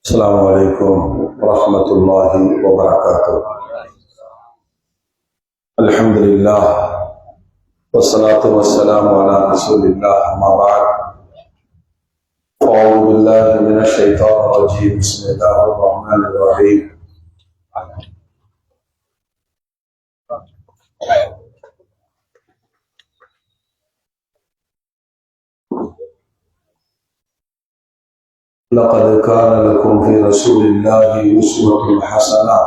السلام عليكم ورحمة الله وبركاته. الحمد لله والصلاة والسلام على رسول الله. أما بعد، أعوذ بالله من الشيطان الرجيم. بسم الله الرحمن الرحيم. لقد كان لكم في رسول الله أسوة حسنة.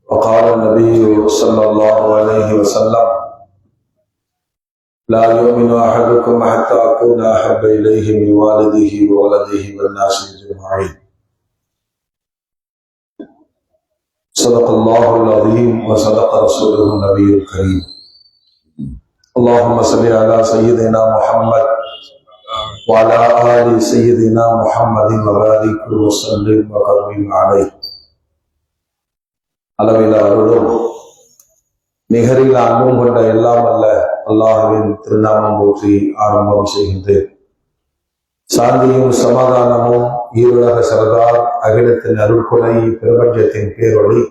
وقال النبي صلى الله عليه وسلم: لا يؤمن أحدكم حتى أكون أحب إليه من والده وولده والناس أجمعين. صدق الله العظيم وصدق رسوله النبي الكريم. اللهم صل على سيدنا محمد وعلى آل سيدنا محمد وبارك وسلم وكرم عليه. அளவில அருளும் நிகரில் அன்பும் கொண்ட எல்லாம் அல்ல அல்லாஹ்வின் திருநாமம் போற்றி ஆரம்பம் செய்கின்றேன். சாந்தியும் சமாதானமும் ஈருலக சரதார் அகிலத்தின் அருள்கொடை பிரபஞ்சத்தின் பேரொளி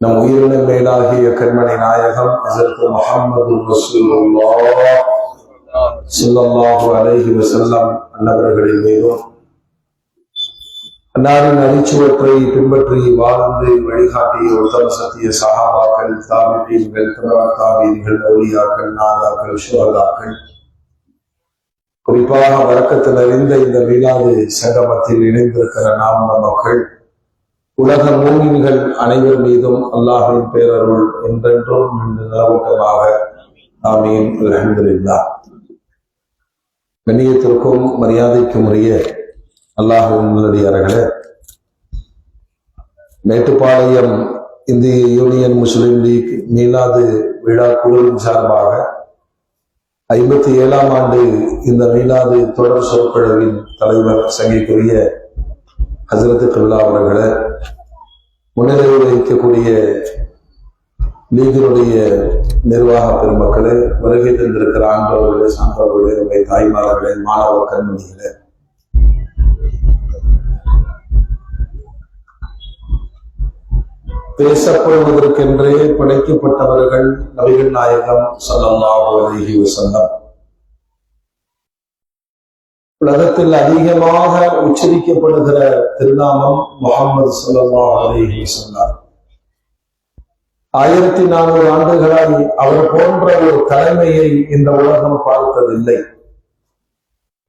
நம் உயிரின மேலாகிய கண்மணி நாயகம் ஹஸரத் முஹம்மது ரசூலுல்லாஹ் ஸல்லல்லாஹு அலைஹி வஸல்லம் அன்னவர்களின் மீதும் அன்னாரின் அரிச்சுவற்றை பின்பற்றி வாழ்ந்து வழிகாட்டிய உத்தம சத்திய சஹாபாக்கள், தாபிஈன்கள், தபஅத்தாபீன்கள், அவுலியாக்கள், நாதாக்கள், ஷுஹதாக்கள், குறிப்பாக வரக்கத்தில் அறிந்த இந்த மீலாது சங்கமத்தில் இணைந்திருக்கிற நாம் மக்கள், உலக மூமின்கள் அனைவர் மீதும் அல்லாஹ்வின் பேரருள் என்றென்றும் நிலவட்டமாக ஆமீன். அல்ஹம்துலில்லாஹ். கண்ணியத்திற்கும் மரியாதைக்கும் உரிய அல்லாஹ்வின் நல்லடியார்களே, மேட்டுப்பாளையம் இந்திய யூனியன் முஸ்லிம் லீக் மீலாது விழா குழுவின் சார்பாக 57ஆம் ஆண்டு இந்த மீலாது தொடர் சொற்பொழிவின் தலைவர் சங்கைக்குரிய ஹஜ்ரத் கிப்லா அவர்களை, முன்னிலை வகிக்கக்கூடிய லீகினுடைய நிர்வாக பெருமக்களே, வருகை தந்திருக்கிற ஆண்டவர்களே, சான்றவர்களே, நம்முடைய தாய்மார்களே, மாணவ கண்மணிகளே, பேசப்படுவதற்கென்றே படைக்கப்பட்டவர்கள் நபிகள் நாயகம் ஸல்லல்லாஹு அலைஹி வஸல்லம். உலகத்தில் அதிகமாக உச்சரிக்கப்படுகிற திருநாமம் முஹம்மது ஸல்லல்லாஹு அலைஹி வஸல்லம். 1400 ஆண்டுகளாய் அவர் போன்ற ஒரு தலைமையை இந்த உலகம் பார்த்ததில்லை.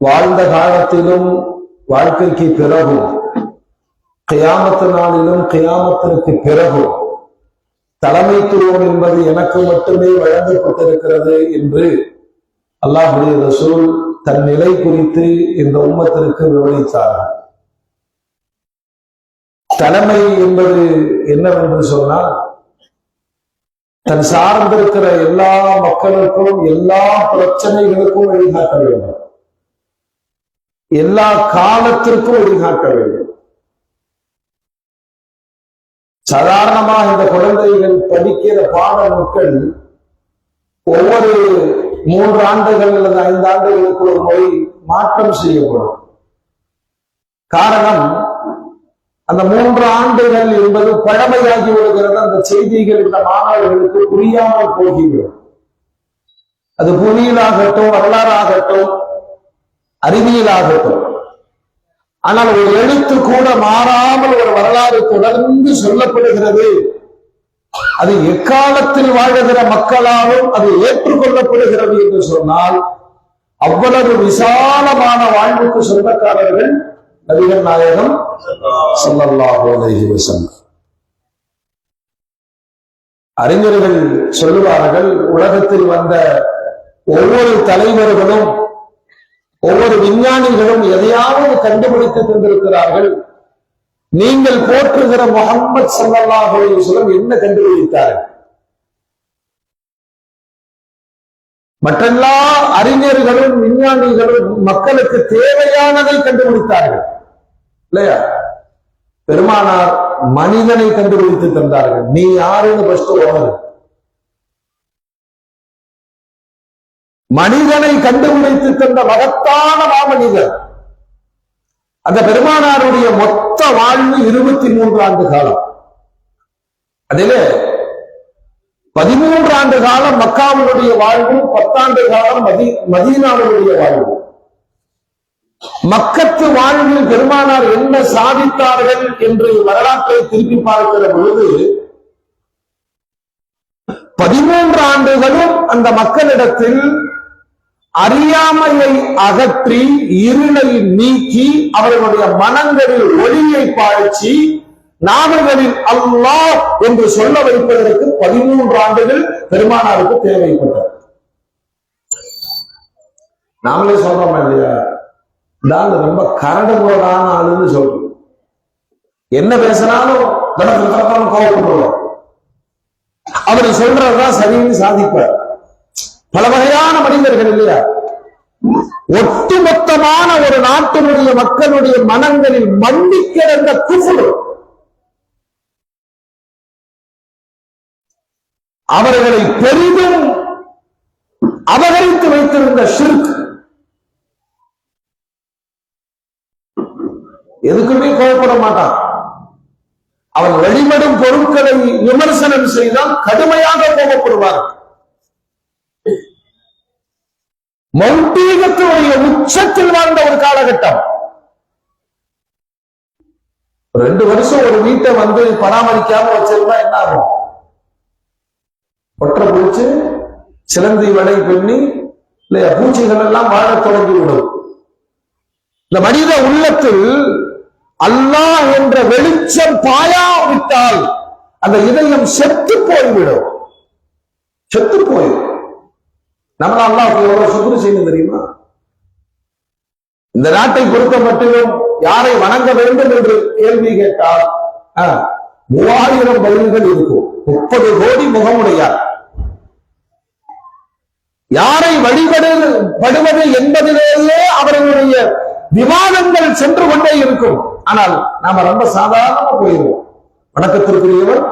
வாழ்ந்த காலத்திலும் வாழ்க்கைக்கு பிறகும், கியாமத்து நாளிலும் கியாமத்திற்கு பிறகும் தலைமைத்துவம் என்பது எனக்கு மட்டுமே வழங்கப்பட்டிருக்கிறது என்று அல்லாஹ்வுடைய ரசூல் தன் நிலை குறித்து இந்த உம்மத்திற்கு விவரித்தார்கள். தலைமை என்பது என்னவென்று சொன்னால், தன் சார்ந்திருக்கிற எல்லா மக்களுக்கும் எல்லா பிரச்சனைகளுக்கும் வழிகாட்ட வேண்டும், எல்லா காலத்திற்கும் வழிகாட்ட வேண்டும். சாதாரணமாக இந்த குழந்தைகள் படிக்கிற பாட நூல்கள் ஒவ்வொரு 3 ஆண்டுகள் அல்லது 5 ஆண்டுகளுக்கு ஒரு முறை மாற்றம் செய்யப்படும். காரணம், அந்த 3 ஆண்டுகள் என்பது பழமையாகி விடுகிறது. அந்த செய்திகள் இந்த மாணவர்களுக்கு புரியாமல் போகிவிடும். அது புவியியலாகட்டும், வரலாறாகட்டும், அறிவியலாகட்டும். ஆனால் ஒரு எழுத்து கூட மாறாமல் ஒரு வரலாறு தொடர்ந்து சொல்லப்படுகிறது. அது எக்காலத்தில் வாழ்கிற மக்களாலும் அது ஏற்றுக்கொள்ளப்படுகிறது என்று சொன்னால், அவ்வளவு விசாலமான வாழ்வுக்கு சொந்தக்காரர்கள் நபிகள் நாயகம் ஸல்லல்லாஹு அலைஹி வஸல்லம். அறிஞர்கள் சொல்லுவார்கள், உலகத்தில் வந்த ஒவ்வொரு தலைவர்களும் ஒவ்வொரு விஞ்ஞானிகளும் எதையாவது கண்டுபிடித்து கொண்டிருக்கிறார்கள். நீங்கள் போற்றுகிற முஹம்மது ஸல்லல்லாஹு அலைஹி வஸல்லம் என்ன கண்டுபிடித்தார்கள்? மற்றெல்லா அறிஞர்களும் விஞ்ஞானிகளும் மக்களுக்கு தேவையானதை கண்டுபிடித்தார்கள் இல்லையா? பெருமானார் மனிதனை கண்டுபிடித்து தந்தார்கள். நீ யாருன்னு ஃபர்ஸ்ட் உணரு. மனிதனை கண்டுபிடித்து தந்த மகத்தான மாமனிதர். அந்த பெருமானாருடைய மொத்த வாழ்வு 23 ஆண்டு காலம். அதிலே 13 ஆண்டு காலம் மக்காவுடைய வாழ்வு, 10 ஆண்டு காலம் மதீனாவுடைய வாழ்வு. மக்கத்து வாழ்வில் பெருமானார் என்ன சாதித்தார்கள் என்று வரலாற்றை திருப்பி பார்க்கிற பொழுது 13 ஆண்டுகளும் அந்த மக்களிடத்தில் அறியாமையை அகற்றி இருளை நீக்கி அவர்களுடைய மனங்களில் ஒளியை பாய்ச்சி நாமங்களில் அல்லாஹ் என்று சொல்ல வைப்பதற்கு 13 ஆண்டுகள் பெருமானாருக்கு தேவைப்பட்டது. நாமளே சொல்றோம் இல்லையா, நான் ரொம்ப கரடு முரடான ஆளுன்னு சொல்றோம். என்ன பேசினாலும் கோபப்படுறோம். அவர் சொல்றதுதான் சரின்னு சாதிப்பார். பல வகையான மனிதர்கள் இல்லையா, ஒட்டுமொத்தமான ஒரு நாட்டினுடைய மக்களுடைய மனங்களில் மண்டி கிடந்த குஃப்ர், அவர்களை பெரிதும் அபகரித்து வைத்திருந்த ஷிர்க். எதுக்குமே கோபப்பட மாட்டான். அவன் வெளிப்படும் பொருட்களை விமர்சனம் செய்தால் கடுமையாக கோபப்படுவார். மௌட்டீகத்தினுடைய உச்சத்தில் வாழ்ந்த ஒரு காலகட்டம். 2 வருஷம் ஒரு வீட்டை வந்து பராமரிக்காம வச்சிருந்தா என்ன ஆகும்? ஒற்றை பூச்சி, சிலந்தி வடை பண்ணி இல்லையா, பூச்சிகள் எல்லாம் வாழ தொடங்கிவிடும். இந்த மனித உள்ளத்தில் அல்லாஹ் என்ற வெளிச்சம் பாயாவிட்டால் அந்த இதயம் செத்து போய்விடும். செத்து போயிடும். நம்மள அல்லாஹ்வுக்கு எவ்வளவு சுக்ர் செய்யணும் தெரியுமா? இந்த நாட்டை பொறுத்த மட்டிலும் யாரை வணங்க வேண்டும் என்று கேள்வி கேட்டால் 3000 பதில்கள் இருக்கும். 30 கோடி முகமுடையார். யாரை வழிபடுவது என்பதிலேயே அவர்களுடைய விவாதங்கள் சென்று கொண்டே இருக்கும். ஆனால் நாம ரொம்ப சாதாரணமா போயிருவோம். வணக்கத்திற்குரியவர்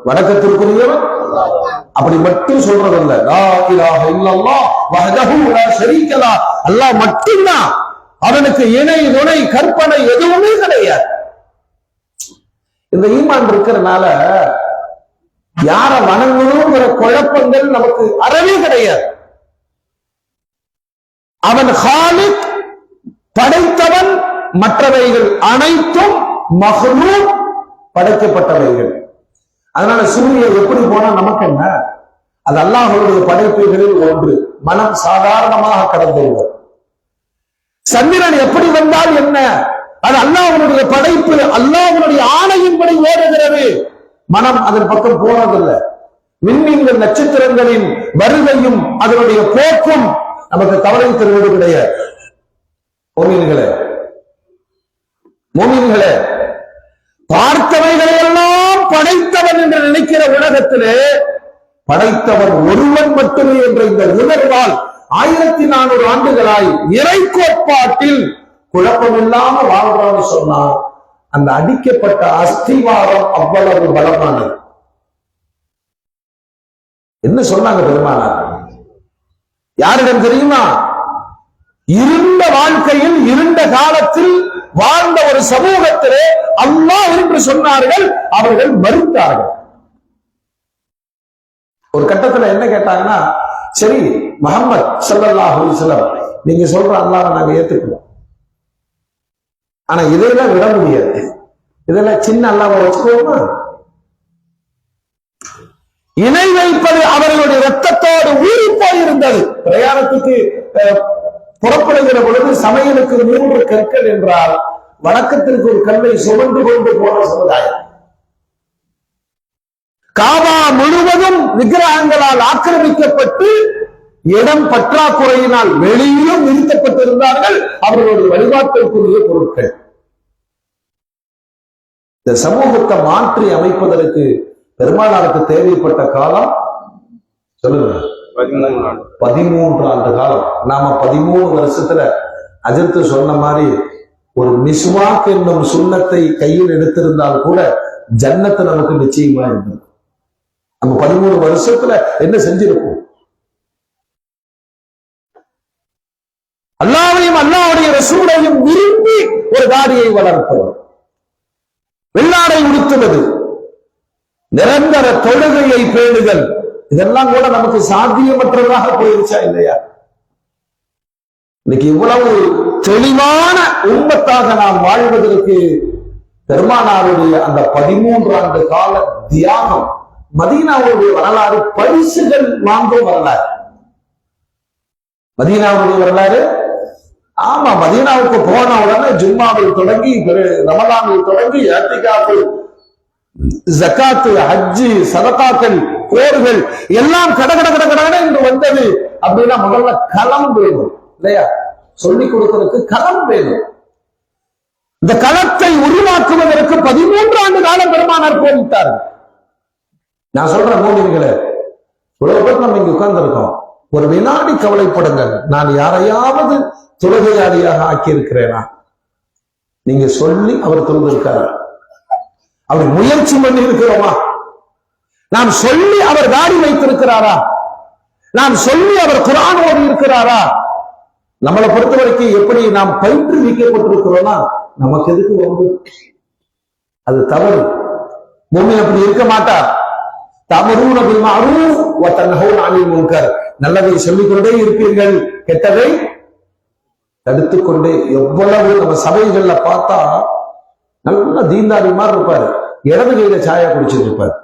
வணக்கத்திற்குரியவர் அப்படி மட்டும் சொல்றதில்ல. லா இலாஹ இல்லல்லாஹ் வஹ்தஹு லா ஷரீக லஹ், அல்லாஹ் மட்டும்தான், அவனுக்கு இணை துணை கற்பனை எதுவுமே கிடையாது. இந்த ஈமான் இருக்கிறதுனால யார வணங்கணுங்கிற குழப்பங்கள் நமக்கு அறவே கிடையாது. அவன் காலிக், படைத்தவன், மற்றவைகள் அனைத்தும் மஹ்லூக், படைக்கப்பட்டவைகள். அதனால சூரியன் எப்படி போனா நமக்கு என்ன? அது அல்லாஹ்வுடைய படைப்புகளில் ஒன்று. மனம் சாதாரணமாக கடந்து விடும். சந்திரன் எப்படி வந்தால் என்ன? அது அல்லாஹ்வுடைய படைப்பு, அல்லாஹ்வுடைய ஆணையின்படி ஓடுகிறது. மனம் அதன் பக்கம் போனதில்லை. விண்மீன்கள் நட்சத்திரங்களின் வருகையும் அதனுடைய போக்கும் நமக்கு கவலை தருவது கிடையாது. மோமின்களே, பார்த்தவைகளை எல்லாம் படைத்தவன் என்று நினைக்கிற உலகத்திலே படைத்தவன் ஒருவன் மட்டுமே என்ற இந்த உணர்வால் 1400 ஆண்டுகளாய் இறை கோட்பாட்டில் குழப்பமில்லாம வாழ்றான்னு சொன்னா அந்த அடிக்கப்பட்ட அஸ்திவாரம் அவ்வளவு பலமானது. என்ன சொன்னாங்க பெருமானார்? யாரிடம் தெரியுமா? இருண்ட வாழ்க்கையில் இருண்ட காலத்தில் வாழ்ந்த ஒரு சமூகத்திலே அல்லாஹ் என்று சொன்னார்கள், அவர்கள் மறுத்தார்கள். ஒரு கட்டத்துல என்ன கேட்டாங்கன்னா, சரி முஹம்மது ஸல்லல்லாஹு அலைஹி வஸல்லம் நீங்க சொல்ற அல்லாஹ்வை நாங்க ஏத்துக்கிறோம், ஆனா இதெல்லாம் விட முடியாது, இதெல்லாம் சின்ன அல்லாஹ்வை வச்சுக்கோமா? இணை வைப்பது அவர்களுடைய ரத்தத்தோடு ஊறி போயிருந்தது. பிரயாணத்துக்கு புறப்படுகிற பொழுது சமையலுக்கு 3 கற்கள் என்றால் வணக்கத்திற்கு ஒரு கல்லை சுமந்து கொண்டு போன சமுதாயம். காபா முழுவதும் விக்கிரகங்களால் ஆக்கிரமிக்கப்பட்டு இடம் பற்றாக்குறையினால் வெளியிலும் நிறுத்தப்பட்டிருந்தார்கள் அவர்களுடைய வழிபாட்டிற்குரிய பொருட்கள். இந்த சமூகத்தை மாற்றி அமைப்பதற்கு பெருமானாருக்கு தேவைப்பட்ட காலம் சொல்லுங்க 13 ஆண்டு காலம். நாம 13 வருஷத்துல அஜர்த்து சொன்ன மாதிரி ஒரு மிஸ்வாக் என்னும் சுண்ணத்தை கையில் எடுத்திருந்தால் கூட ஜன்னத்து நமக்கு நிச்சயமா இருந்தது. நம்ம 13 வருஷத்துல என்ன செஞ்சிருப்போம்? அல்லாஹ்வையும் அல்லாஹ்வுடைய ரசூலையும் விரும்பி ஒரு தாடியை வளர்ப்பது, வெள்ளாடை உடுத்துவது, நிரந்தர தொழுகையை பேணுதல், இதெல்லாம் கூட நமக்கு சாத்தியமற்றதாக போயிருச்சா இல்லையா? இன்னைக்கு இவ்வளவு தெளிவான உம்மத்தாக நாம் வாழ்வதற்கு பெருமானாருடைய அந்த 13 ஆண்டு கால தியாகம், மதீனாவுடைய வரலாறு, பரிசுகள் வாங்கும் வரலாறு. மதீனாவுடைய வரலாறு, ஆமா, மதீனாவுக்கு போன உடனே ஜும்மாவில் தொடங்கி, ரமலானில் தொடங்கி, இஅ்திகாஃப், ஜகாத்து, ஹஜ்ஜி, சதகாக்கள், போர்கள் எல்லாம் கடகட என்று வந்தது. அப்படின்னா முதல்ல களம் வேணும் இல்லையா? சொல்லிக் கொடுக்கிறதுக்கு களம் வேணும். இந்த களத்தை உருவாக்குவதற்கு 13 ஆண்டு காலம் பெருமானார் போரிட்டார்கள். நான் சொல்றேன் மூமின்களே, இவ்வளவு பேர் நம்ம இங்க உட்கார்ந்து இருக்கோம், ஒரு வினாடி கவலைப்படுங்கள். நான் யாரையாவது தொழுகையாளியாக ஆக்கியிருக்கிறேனா? நீங்க சொல்லி அவர் தொழுதிருக்காரா? அவர் முயற்சி பண்ணி இருக்கிறோமா? நாம் சொல்லி அவர் தாடி வைத்திருக்கிறாரா? நாம் சொல்லி அவர் குர்ஆன் ஓதி இருக்கிறாரா? நம்மளை பொறுத்த வரைக்கும் எப்படி நாம் பயிற்றுவிக்கப்பட்டிருக்கிறோம்னா, நமக்கு எதுக்கு வந்து அது தவறு. முஃமின் அப்படி இருக்க மாட்டார். தஅமுரூன பில் மஅரூஃப் வ தன்ஹூன அனில் முன்கர், நல்லதை சொல்லிக்கொண்டே இருப்பீர்கள், கெட்டதை தடுத்துக்கொண்டே. எவ்வளவு நம்ம சபைகள்ல பார்த்தா நல்ல தீன்தாரி மாதிரி இருப்பாரு, இடது கையில சாயா குடிச்சிட்டு இருப்பாரு.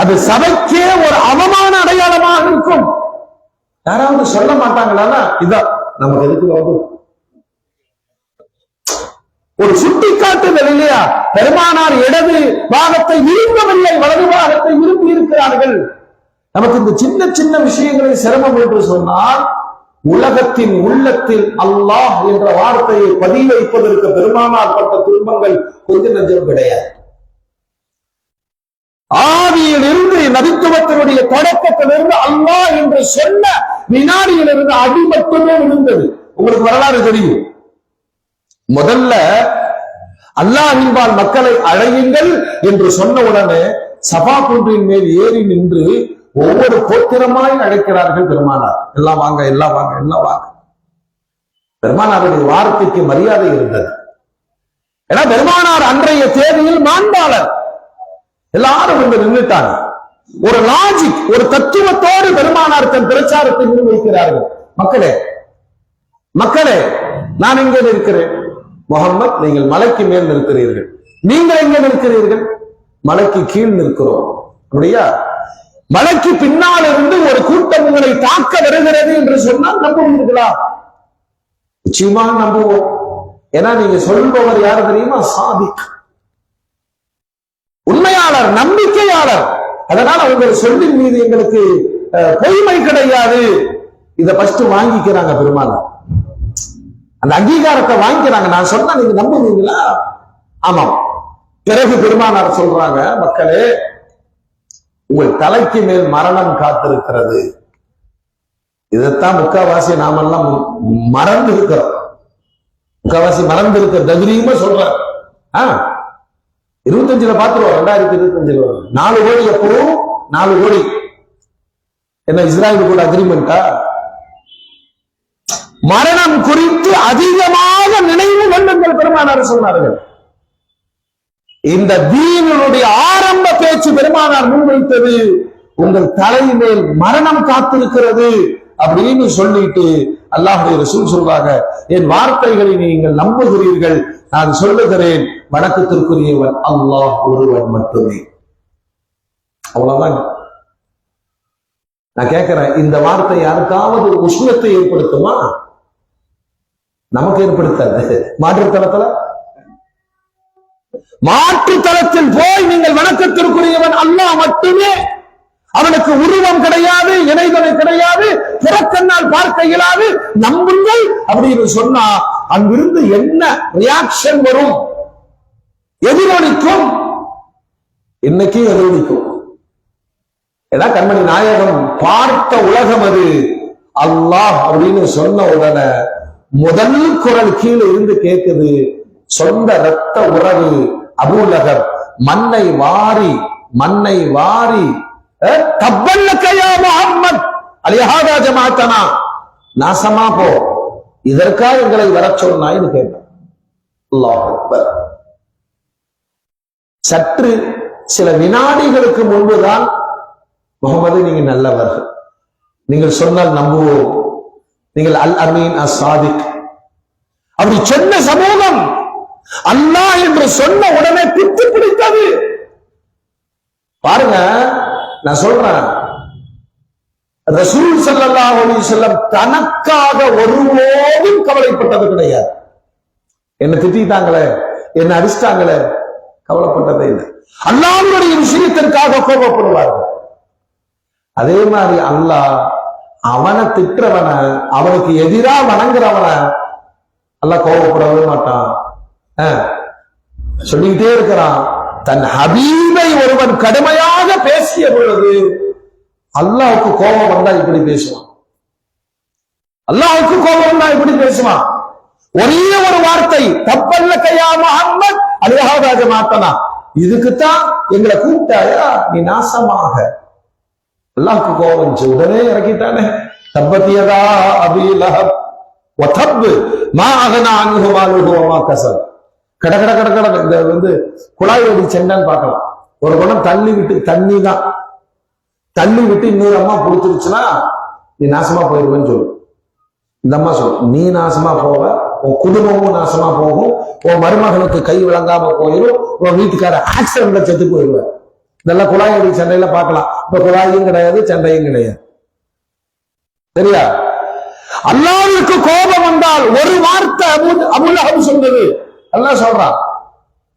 அது சபைக்கே ஒரு அவமான அடையாளமாக இருக்கும். யாராவது சொல்ல மாட்டாங்களா? இதான் நமக்கு எதுக்கு வந்து ஒரு சுட்டி காட்டுதல் இல்லையா? பெருமானார் இடது பாகத்தை விரும்பவில்லை, வலது பாகத்தை விரும்பி இருக்கிறார்கள். நமக்கு இந்த சின்ன சின்ன விஷயங்களை சிரமம் என்று சொன்னால், உலகத்தின் உள்ளத்தில் அல்லாஹ் என்ற வார்த்தையை பதிவு வைப்பதற்கு பெருமானார் பட்ட துன்பங்கள் கொஞ்சம் நஞ்சம் கிடையாது. ஆதியிலிருந்து, நபித்துவத்தினுடைய தொடக்கத்திலிருந்து அல்லாஹ் என்று சொன்ன வினாடியிலிருந்து அடி மட்டுமே விழுந்தது. உங்களுக்கு வரலாறு தெரியும். முதல்ல அல்லாஹ்வின்பால் மக்களை அழையுங்கள் என்று சொன்ன உடனே சபா குன்றின் மேல் ஏறி நின்று ஒவ்வொரு கோத்திரமாய் அழைக்கிறார்கள் பெருமானார். எல்லாம் வாங்க, எல்லாம் வாங்க, எல்லாம் வாங்க. பெருமானாருடைய வார்த்தைக்கு மரியாதை இருந்தது. ஏன்னா பெருமானார் அன்றைய தேதியில் மாண்பாளர். எல்லாரும் வந்து நின்றுட்டாங்க. ஒரு லாஜிக், ஒரு தத்துவத்தோடு பெருமானார் தன் பிரச்சாரத்தை முன்வைக்கிறார்கள். மக்களே, மக்களே, நான் இங்கே இருக்கிறேன். முஹம்மத், நீங்கள் மலைக்கு மேல் நிற்கிறீர்கள். நீங்கள் எங்க நிற்கிறீர்கள்? மலைக்கு கீழ் நிற்கிறோம். அப்படியா? மலைக்கு பின்னால் இருந்து ஒரு கூட்டம் உங்களை தாக்க வருகிறது என்று சொன்னால் நம்புவீர்களா? நிச்சயமா நம்புவோம். ஏன்னா நீங்க சொல்பவர் யாரு தெரியுமா? சாதிக், உண்மையாளர், நம்பிக்கையாளர். அதனால உங்கள் சொல்லின் மீது எங்களுக்கு பொய்மை கிடையாது. இதை ஃபர்ஸ்ட் வாங்கிக்கிறாங்க பெருமானார். அந்த அங்கீகாரத்தை வாங்கிக்கிறாங்க. நான் சொன்னா நீங்க நம்புவீங்களா? ஆமாம். பிறகு பெருமானார் சொல்றாங்க, மக்களே, உங்கள் தலைக்கு மேல் மரணம் காத்திருக்கிறது. இதைத்தான் முக்காவாசி நாமெல்லாம் மறந்து இருக்கிறோம். முக்காவாசி மறந்து இருக்கிற தைரியமா சொல்ற. 25 பாத்துருவோம். 2025 4 கோடி. எப்பவும் 4 கோடி. என்ன இஸ்ராயல் கூட அக்ரிமெண்டா? மரணம் குறித்து அதிகமாக நினைவு கொள்ளுங்கள் பெருமானார் சொன்னார்கள். இந்த தீனுடைய ஆரம்ப பேச்சு பெருமானார் முன்வைத்தது, உங்கள் தலைமேல் மரணம் காத்திருக்கிறது அப்படின்னு சொல்லிட்டு அல்லாஹ்வுடைய ரசூல் சொல்றாங்க, என் வார்த்தைகளை நீங்கள் நம்புகிறீர்கள், நான் சொல்லுகிறேன், வணக்கத்திற்குரியவன் அல்லாஹ் ஒருவன் மட்டுமே. அவ்வளவுதான். நான் கேட்கிறேன், இந்த வார்த்தை யாருக்காவது ஒரு உஷ்ணத்தை ஏற்படுத்துமா? நமக்கு ஏற்படுத்தாது. மாற்றுத்தலத்தில் போய் நீங்கள் வணக்கத்திற்குரியவன் அல்லாஹ் மட்டுமே, அவனுக்கு உருவம் கிடையாது, இணைதலை கிடையாது, புறக்கண்ணால் பார்க்க இயலாது, நம்புங்கள் அப்படின்னு சொன்னா அங்கிருந்து என்ன ரியாக்ஷன் வரும்? எதிரொலிக்கும். இன்னைக்கு எதிரொலிக்கும். ஏன்னா கண்மணி நாயகம் பார்த்த உலகம் அது. அல்லாஹ் அப்படின்னு சொன்ன உடனே முதல் குரல் கீழே இருந்து கேட்குது, சொந்த இரத்த உறவு அபூ லஹப் மண்ணை வாரி தப்பல்லக்கையா முஹம்மத் அலிஹாதா ஜமாத்தனா, நாசமா போ, இதற்காக எங்களை வர சொன்னாய்னு கேட்டான். அல்லாஹ் அக்பர். சற்று சில வினாடிகளுக்கு முன்புதான், முகமது நீங்க நல்லவர்கள், நீங்கள் சொன்னால் நம்புவோம், நீங்கள் அல் அமீன் அஸ்-சாதிக் அப்படி சொன்ன சமூகம் அல்லாஹ் என்று சொன்ன உடனே பித்து பிடித்தது. பாருங்க, நான் சொல்றேன், ரசூல் ஸல்லல்லாஹு அலைஹி வஸல்லம் தனக்காக ஒருபோதும் கவலைப்பட்டது கிடையாது. என்ன திட்டாங்களே, என்ன அடிச்சிட்டாங்களே, கவலைப்பட்டதே இல்லை. அல்லாஹ்வுடைய விஷயத்திற்காக கோபப்படுவார்கள். அதே மாதிரி அல்லாஹ் அவனை திட்டுறவன, அவனுக்கு எதிராக வணங்குறவன அல்லாஹ் கோபப்படவே மாட்டான். சொல்லிக்கிட்டே இருக்கிறான், தன் ஹபீபை ஒருவன் கடுமையாக பேசிய பொழுது அல்லாஹ்வுக்கு கோபம் வந்தா இப்படி பேசுவான். அல்லாஹ்வுக்கு கோபம் வந்தா இப்படி பேசுவான். ஒரே ஒரு வார்த்தை, தப்பல்லக்கையா முஹம்மத் அலிஹாதா ஜமாத்தனா, இதுக்குத்தான் எங்களை கூப்பிட்டாயா, நீ நாசமாக. அல்லாஹ்வுக்கு கோபம் உடனே இறக்கிட்டானே, தப்பத்தியதா அபீ லஹப் வதப் மா அகனா அன்ஹு மாலுஹு வமா கஸப். கட கட கட கட இந்த குழாய் வடி செண்டான்னு பார்க்கலாம். ஒரு குடம் தள்ளி விட்டு, தண்ணி தான் தள்ளி விட்டு இன்னொரு அம்மா புடிச்சிருச்சுன்னா நீ நாசமா போயிருவேன்னு சொல்லு. இந்த அம்மா சொல்லு, நீ நாசமா போவ, உன் குடும்பமும் நாசமா போகும், உன் மருமகனுக்கு கை விளங்காம போயிடும், உன் வீட்டுக்கார ஆக்சிடென்ட்ல செத்து போயிடுவேன். இதெல்லாம் குழாய் வடி சண்டையில பார்க்கலாம். இப்ப குழாயும் கிடையாது, சண்டையும் கிடையாது. சரியா? அல்லாஹ்வுக்கு கோபம் வந்தால் ஒரு வார்த்தை அபூ லஹப் சொன்னது. அல்லாஹ் சொல்றான்,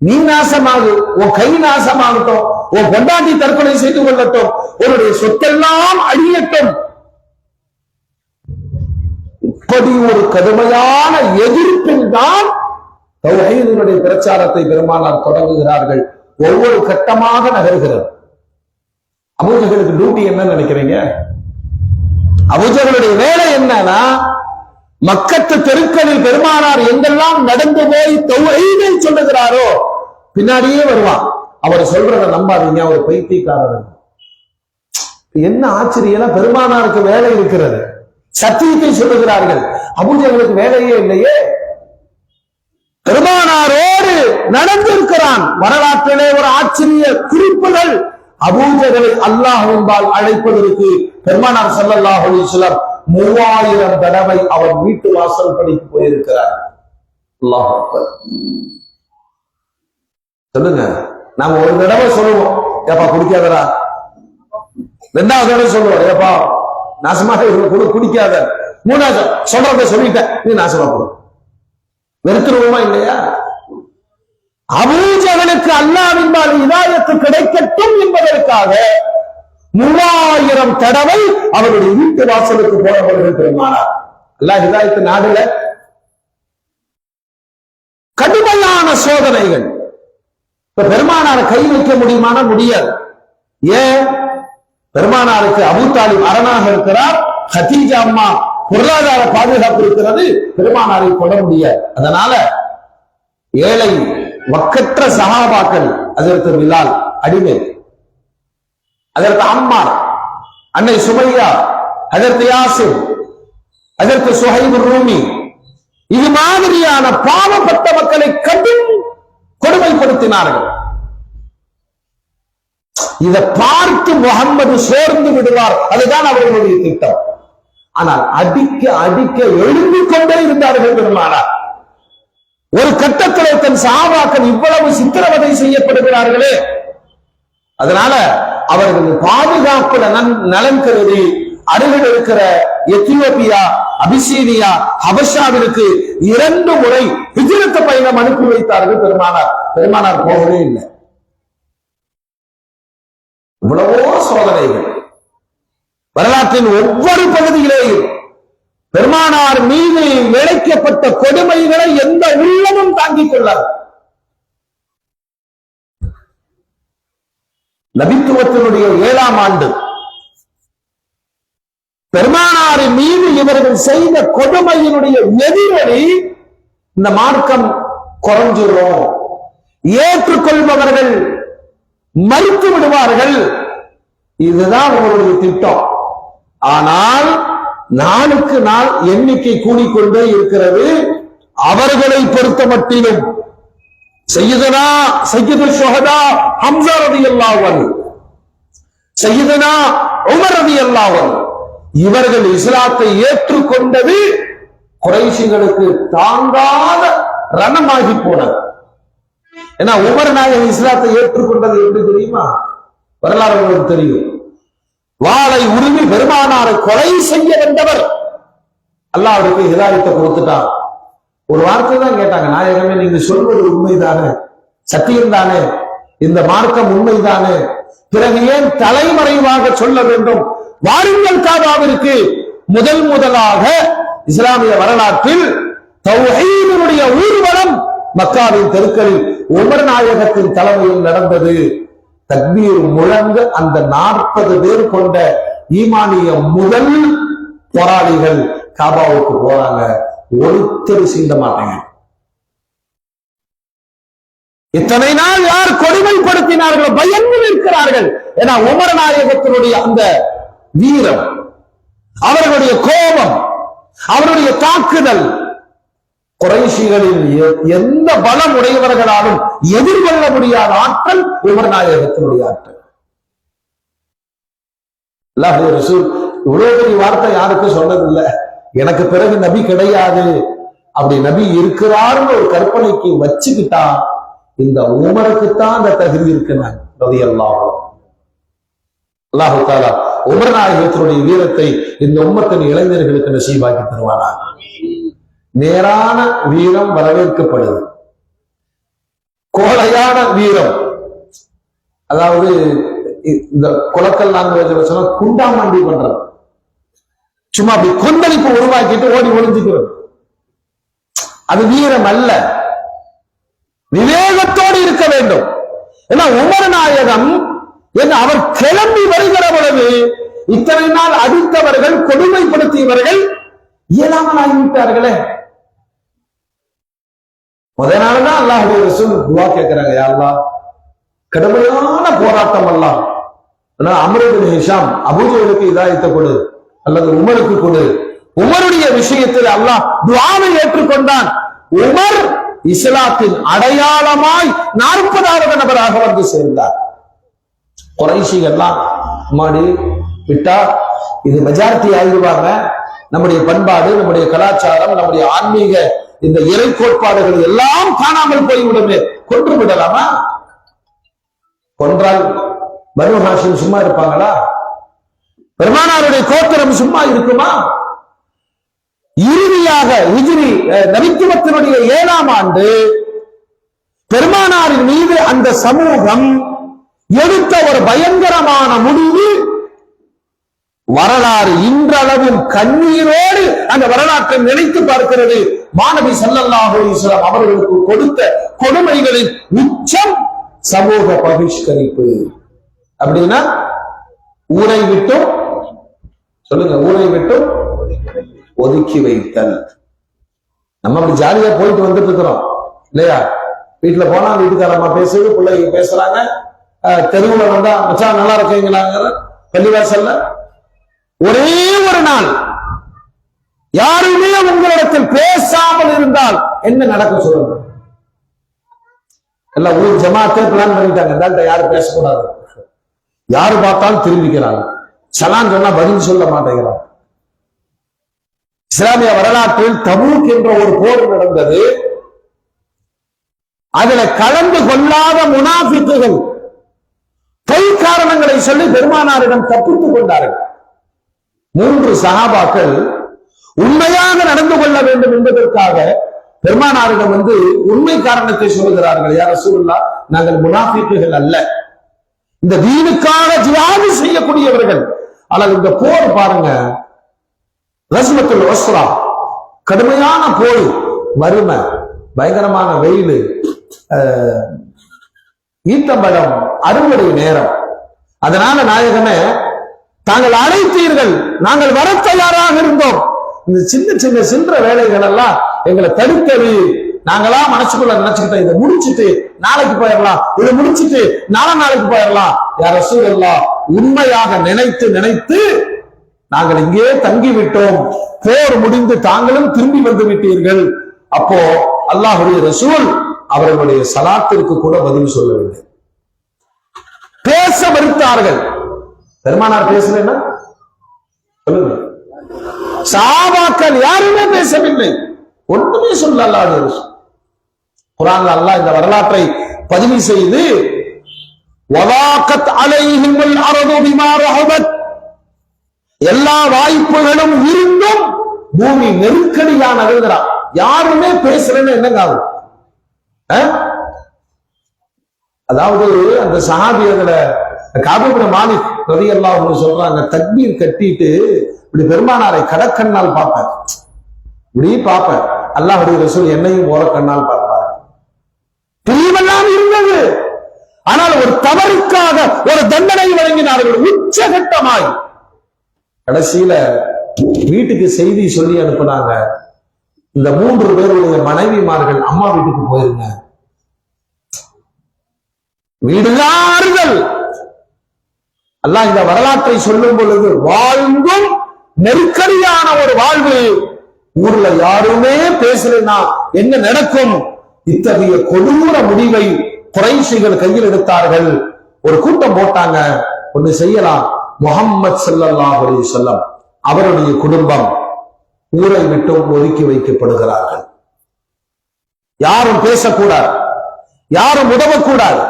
நீ நாசமாகு, உன் கை நாசமாகட்டும், உன் பொண்டாட்டி தற்கொலை செய்து கொள்ளட்டும், உன்னுடைய சொத்தெல்லாம் அழியட்டும். இப்படி ஒரு கடுமையான எதிர்ப்பில் தான் தௌஹீதுடைய பிரச்சாரத்தை பெருமானார் தொடங்குகிறார்கள். ஒவ்வொரு கட்டமாக நகர்கிறது. அபூஜஹலுக்கு டியூட்டி என்ன நினைக்கிறீங்க? அபூஜஹலுடைய வேலை என்னன்னா, மக்கத்து தெருக்களில் பெருமானார் எங்கெல்லாம் நடந்து போய் தௌஹீதை சொல்லுகிறாரோ பின்னாடியே வருவான். அவர் சொல்றத நம்பாதீங்க, அவர் பைத்தியக்காரர். என்ன ஆச்சரியம், பெருமானாருக்கு வேலை இருக்கிறது, சத்தியத்தை சொல்லுகிறார்கள். அபூஜஹலுக்கு வேலையே இல்லையே. பெருமானாரோடு நடந்திருக்கிறான். வரலாற்றிலே ஒரு ஆச்சரிய குறிப்புகள், அபூஜஹலை அல்லாஹ்வின்பால் அழைப்பதற்கு பெருமானார் ஸல்லல்லாஹு அலைஹி வஸல்லம் 3000 தடவை அவர் வீட்டு வாசல் படிக்கு போயிருக்கிறார். அல்லாஹ் அக்பர். சொல்லுங்க, நாம ஒரு தடவை சொல்லுவோம், ஏப்பா குடிக்காதடா. ரெண்டாவது தடவை சொல்லுவோம், ஏப்பா நாசமாக குடிக்காத. மூணாவது சொல்றத சொல்லிட்டேன், நீ நாசமா போ. வெறுத்துருவோமா இல்லையா? அபூஜஹலுக்கு அல்லாஹ்வின்பால் ஹிதாயத்து கிடைக்கட்டும் என்பதற்காக 3000 தடவை அவருடைய வீட்டு வாசலுக்கு போனவர்கள் பெருமானார். அல்லாஹ் ஹிதாயத்து நாடுல கடுமையான சோதனைகள். இப்ப பெருமானார கை வைக்க முடியுமான? முடியாது. ஏன்? பெருமானாருக்கு அபூ தாலிப் அரணாக இருக்கிறார், ஹதீஜா அம்மா பொருளாதார பாதுகாப்பு இருக்கிறது, பெருமானாரை கொட முடியாது. அதனால ஏழை வக்கற்ற சஹாபாக்கள், அதற்கு பிலால் அடிமை, அதற்கு அம்மார், அன்னை சுமையா, அதற்கு யாசிர், அதற்கு சுஹைப் ரூமி, இது மாதிரியான பாவப்பட்ட மக்களை கடும் கொடுமைப்படுத்தினார்கள். இதை பார்த்து முகம்மது சோர்ந்து விடுவார், அதுதான் அவர்களுடைய திட்டம். ஆனால் அடிக்க அடிக்க எழும்பிக் கொண்டே இருந்தார்கள் பெருமானார். ஒரு கட்டத்தில் தன் சஹாபாக்கள் இவ்வளவு சித்திரவதை செய்யப்படுகிறார்களே, அதனால அவர்கள் பாதுகாப்புல நலன் கருதி அருகில் இருக்கிற எத்தியோப்பியா, அபிசீனியா, ஹபஷாவிற்கு 2 முறை ஹிஜ்ரத் பயணம் அனுப்பி வைத்தார்கள் பெருமானார். பெருமானார் போகவே இல்லை. இவ்வளவோ சோதனைகள் வரலாற்றின் ஒவ்வொரு பகுதியிலேயும் பெருமானார் மீது இழைக்கப்பட்ட கொடுமைகளை எந்த உள்ளமும் தாங்கிக் கொள்ளார். நபித்துவத்தினுடைய 7ஆம் ஆண்டு பெருமானாரின் மீது இவர்கள் செய்த கொடுமையினுடைய எதிரொலி, இந்த மார்க்கம் குறைஞ்சிரும், ஏற்றுக்கொள்பவர்கள் மறுத்து விடுவார்கள் இதுதான் உங்களுடைய திட்டம். ஆனால் நாளுக்கு நாள் எண்ணிக்கை கூடிக்கொண்டே இருக்கிறது. அவர்களை பொறுத்த மட்டிலும் சையதுனா சையதுல் ஷுஹதா ஹம்ஸா ரலியல்லாஹு அன்ஹு, சையதுனா உமர் ரலியல்லாஹு அன்ஹு இவர்கள் இஸ்லாத்தை ஏற்றுக்கொண்டது குறைஷிகளுக்கு தாங்காத ரணமாகி போனது. ஏன்னா உமர் நாயகம் இஸ்லாத்தை ஏற்றுக்கொண்டது எப்படி தெரியுமா? வரலாறு உங்களுக்கு தெரியும். வாளை உருவி பெருமானாரை கொலை செய்ய வந்தவர் அல்லாஹ் அவருக்கு ஹிதாயத்தை கொடுத்துட்டான். ஒரு வார்த்தை தான் கேட்டாங்க, நாயகமே நீங்க சொல்வது உண்மைதானே, சத்தியம் தானே, இந்த மார்க்கம் உண்மைதானே, பிறகு ஏன் தலைமறைவாக சொல்ல வேண்டும்? வாருங்கள் காபாவிற்கு. முதலாக இஸ்லாமிய வரலாற்றில் தௌஹீதுடைய ஊர்வலம் மக்காவின் தெருக்களில் உமர் நாயகத்தின் தலைமையில் நடந்தது. தக்பீர் முழங்க அந்த 40 பேர் கொண்ட ஈமானிய முதல் போராளிகள் காபாவுக்கு போறாங்க. ஒருத்தர் சீண்ட மாட்டாங்க. இத்தனை நாள் யார் கொடுமைப்படுத்தினார்களோ பயந்து நிற்கிறார்கள். ஏன்னா உமர் நாயகத்தினுடைய அந்த வீரம், அவர்களுடைய கோபம், அவருடைய தாக்குதல் குறைஷிகளில் எந்த பலம் உடையவர்களாலும் எதிர்கொள்ள முடியாத ஆற்றல் உமர் நாயகத்தினுடைய ஆற்றல். அல்லாஹ்வுடைய ரசூல் இவ்வளவு பெரிய வார்த்தை யாருக்கும் சொன்னதில்லை. எனக்கு பிறகு நபி கிடையாது, அப்படி நபி இருக்கிறார்னு ஒரு கற்பனைக்கு வச்சுக்கிட்டா இந்த உமருக்குத்தான் அந்த தகுதி இருக்கிறாங்க. அல்லாஹு தஆலா உமர் நாயகத்தினுடைய வீரத்தை இந்த உம்மத்தின் இளைஞர்களுக்கு நசீபாக்கி தருவானார். நேரான வீரம் வரவேற்கப்படுது. கோழையான வீரம், அதாவது இந்த குலக்கல் லாங்குவேஜ் சொன்னா குண்டாமண்டி பண்றது, சும்மா அப்படி கொந்தளிப்பு உருவாக்கிட்டு ஓடி ஒளிஞ்சுக்கிறது, அது வீரம் அல்ல. விவேகத்தோடு இருக்க வேண்டும். ஏன்னா உமர் நாயகம் அவர் கிளம்பி வருகிற பொழுது இத்தனை நாள் அடித்தவர்கள், கொடுமைப்படுத்தியவர்கள் இயலாமல் ஆகிவிட்டார்களே. முதல் நாள்தான் அல்லாஹ்வுடைய ரசூல் துஆ கேட்கிறாங்க, யா அல்லாஹ் கடுமையான போராட்டம் எல்லாம் அம்ர் இப்னு ஹிஷாம் அபூஜஹலுக்கு ஹிதாயத்தை கொடு அல்லது உமருக்கு கொடு. உமருடைய விஷயத்தில் அல்லாஹ் துஆவை ஏற்றுக்கொண்டான். உமர் இஸ்லாத்தின் அடையாளமாய் 40வது நபராக வந்து சேர்ந்தார். குறைஷிகள்லாம் மாடி விட்டா இது மெஜாரிட்டி ஆகிடுவாங்க, நம்முடைய பண்பாடு, நம்முடைய கலாச்சாரம், நம்முடைய ஆன்மீக இந்த இறை கோட்பாடுகள் எல்லாம் காணாமல் போய்விடுமே, கொன்று விடலாமா? கொன்றால் பனு ஹாஷிம் சும்மா இருப்பாங்களா? பெருமானாருடைய கோத்திரம் சும்மா இருக்குமா? இறுதியாக ஹிஜ்ரி நபித்துவத்தினுடைய 7ஆம் ஆண்டு பெருமானாரின் மீது அந்த சமூகம் எடுத்த ஒரு பயங்கரமான முடிவு வரலாறு இன்றளவும் கண்ணீரோடு அந்த வரலாற்றை நினைத்து பார்க்கிறது. மாணவி ஸல்லல்லாஹு அலைஹி வஸல்லம் அவர்களுக்கு கொடுத்த கொடுமைகளின் உச்சம் சமூக பகிஷ்கரிப்பு. அப்படின்னா ஊரை விட்டும், சொல்லுங்க, ஊரை விட்டும் ஒதுக்கி வைத்தல். நம்ம அப்படி ஜாலியா போயிட்டு வந்துட்டு இருக்கிறோம் இல்லையா? வீட்டுல போனா வீட்டுக்காரம்மா பேசுது, பிள்ளைங்க பேசுறாங்க, தெருவுல வந்தா மச்சான் நல்லா இருக்கீங்களாங்கிற பள்ளிவாசல்ல ஒரே ஒரு நாள் யாருமே உங்களிடத்தில் பேசாமல் இருந்தால் என்ன நடக்கும் சொல்லுங்க? எல்லாம் ஊர் ஜமாத்தே பிளான் பண்ணிட்டாங்க, இந்த யாரும் பேசக்கூடாது, யாரு பார்த்தாலும் திரும்பிக்கிறாங்க, சலான் சொன்னா பதில் சொல்ல மாட்டேங்கிறாங்க. இஸ்லாமிய வரலாற்றில் தபூக் என்ற ஒரு போர் நடந்தது. அதுல கலந்து கொள்ளாத முனாஃபிக்குகள் பொய் காரணங்களை சொல்லி பெருமானாரிடம் தப்பித்துக் கொண்டார்கள். 3 சஹாபாக்கள் உண்மையாக நடந்து கொள்ள வேண்டும் என்பதற்காக பெருமானாரிடம் வந்து உண்மை காரணத்தை சொல்லுகிறார்கள். யா ரசூலுல்லாஹ், நாங்கள் முனாஃபிக்குகள் அல்ல, இந்த தீனுக்காக ஜிஹாது செய்யக்கூடியவர்கள். ஆனால் இந்த போர் பாருங்க, ரஸ்மத்துல் உஸ்ரா, கடுமையான போர், வறுமை, பயங்கரமான வெயில், ஈத்தம்பழம் அறுவடை நேரம். அதனால நாயகமே, தாங்கள் அழைத்தீர்கள், நாங்கள் வர தயாராக இருந்தோம், இந்த சின்ன சின்ன சின்ற வேலைகள் எல்லாம் எங்களை தடுத்தது, நாங்களாம் மனசுக்குள்ள நினைச்சுக்கிட்டோம், இதை முடிச்சுட்டு நாளைக்கு போயிடலாம், இதை முடிச்சுட்டு நாளைக்கு போயிடலாம். யா ரசூலல்லாஹ், உண்மையாக நினைத்து நினைத்து நாங்கள் இங்கே தங்கி விட்டோம், போர் முடிந்து தாங்களும் திரும்பி வந்து விட்டீர்கள். அப்போ அல்லாஹ்வுடைய ரசூல் அவர்களுடைய சலாத்திற்கு கூட பதில் சொல்லவில்லை, பேச மறுத்தார்கள். பெருமானார் பேசலன்னா சொல்லுங்க, சஹாபாக்கள் யாருமே பேசவில்லை, ஒன்றுமே சொல்ல. அல்லாஹ் குர்ஆன்ல அல்லாஹ் இந்த வரலாற்றை பதிவு செய்து வலாகத் அலைஹிமுல் அர்து பிமா ரஹபத், எல்லா வாய்ப்புகளும் இருந்தும் பூமி நெருக்கடியா நகர்கிறான், யாருமே பேசலன்னு என்னங்க ஆகும்? அதாவது அந்த சஹாபி அதுல கஅப் இப்னு மாலிக் ரலியல்லாஹு அன்ஹு சொல்றாங்க, தக்பீர் கட்டிட்டு இப்படி பெருமானாரை கடக்கண்ணால் பார்ப்பார், இப்படி பார்ப்பார். அல்லாஹ்வுடைய ரசூல் என்னையும் ஓர கண்ணால் பார்ப்பார். பிரியமெல்லாம் இருந்தது, ஆனால் ஒரு தவறுக்காக ஒரு தண்டனை வழங்கினார்கள் உச்சகட்டமாய். கடைசியில வீட்டுக்கு செய்தி சொல்லி அனுப்பினாங்க, இந்த 3 பேருடைய மனைவிமார்கள் அம்மா வீட்டுக்கு போயிருங்க. வீடுகார்கள் அல்லாஹ் இந்த வரலாற்றை சொல்லும் பொழுது, வாழ்ந்தும் நெருக்கடியான ஒரு வாழ்வு, ஊர்ல யாருமே பேசலன்னா என்ன நடக்கும்? இத்தகைய கொடூர முடிவை குறைஷிகள் கையில் எடுத்தார்கள். ஒரு கூட்டம் போட்டாங்க, ஒண்ணு செய்யலாம், முஹம்மது ஸல்லல்லாஹு அலைஹி வஸல்லம் அவருடைய குடும்பம் ஊரை விட்டு ஒதுக்கி வைக்கப்படுகிறார்கள், யாரும் பேசக்கூடாது, யாரும் உதவக்கூடாது,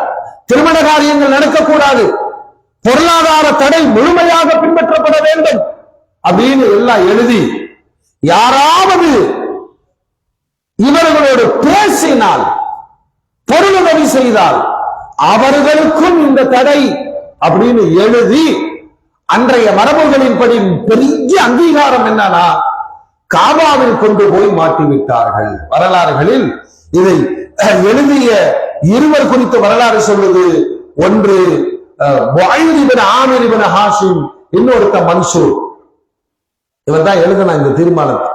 திருமண காரியங்கள் நடக்கக்கூடாது, பொருளாதார தடை முழுமையாக பின்பற்றப்பட வேண்டும் அப்படின்னு எல்லாம் எழுதி, யாராவது இவர்களோடு பேசினால், பொருளுதவி செய்தால் அவர்களுக்கும் இந்த தடை அப்படின்னு எழுதி, அன்றைய மரபுகளின்படி பெரிய அங்கீகாரம் என்னன்னா காபாவில் கொண்டு போய் மாட்டிவிட்டார்கள். வரலாறுகளில் இதை எழுதிய இருவர் குறித்த வரலாறு சொல்லுது. ஒன்று புஐர் இப்னு ஆமிர் இப்னு ஹாஷிம், இன்னொருத்த மன்சூர். இவர் தான் எழுதின இந்த தீர்மானத்தை.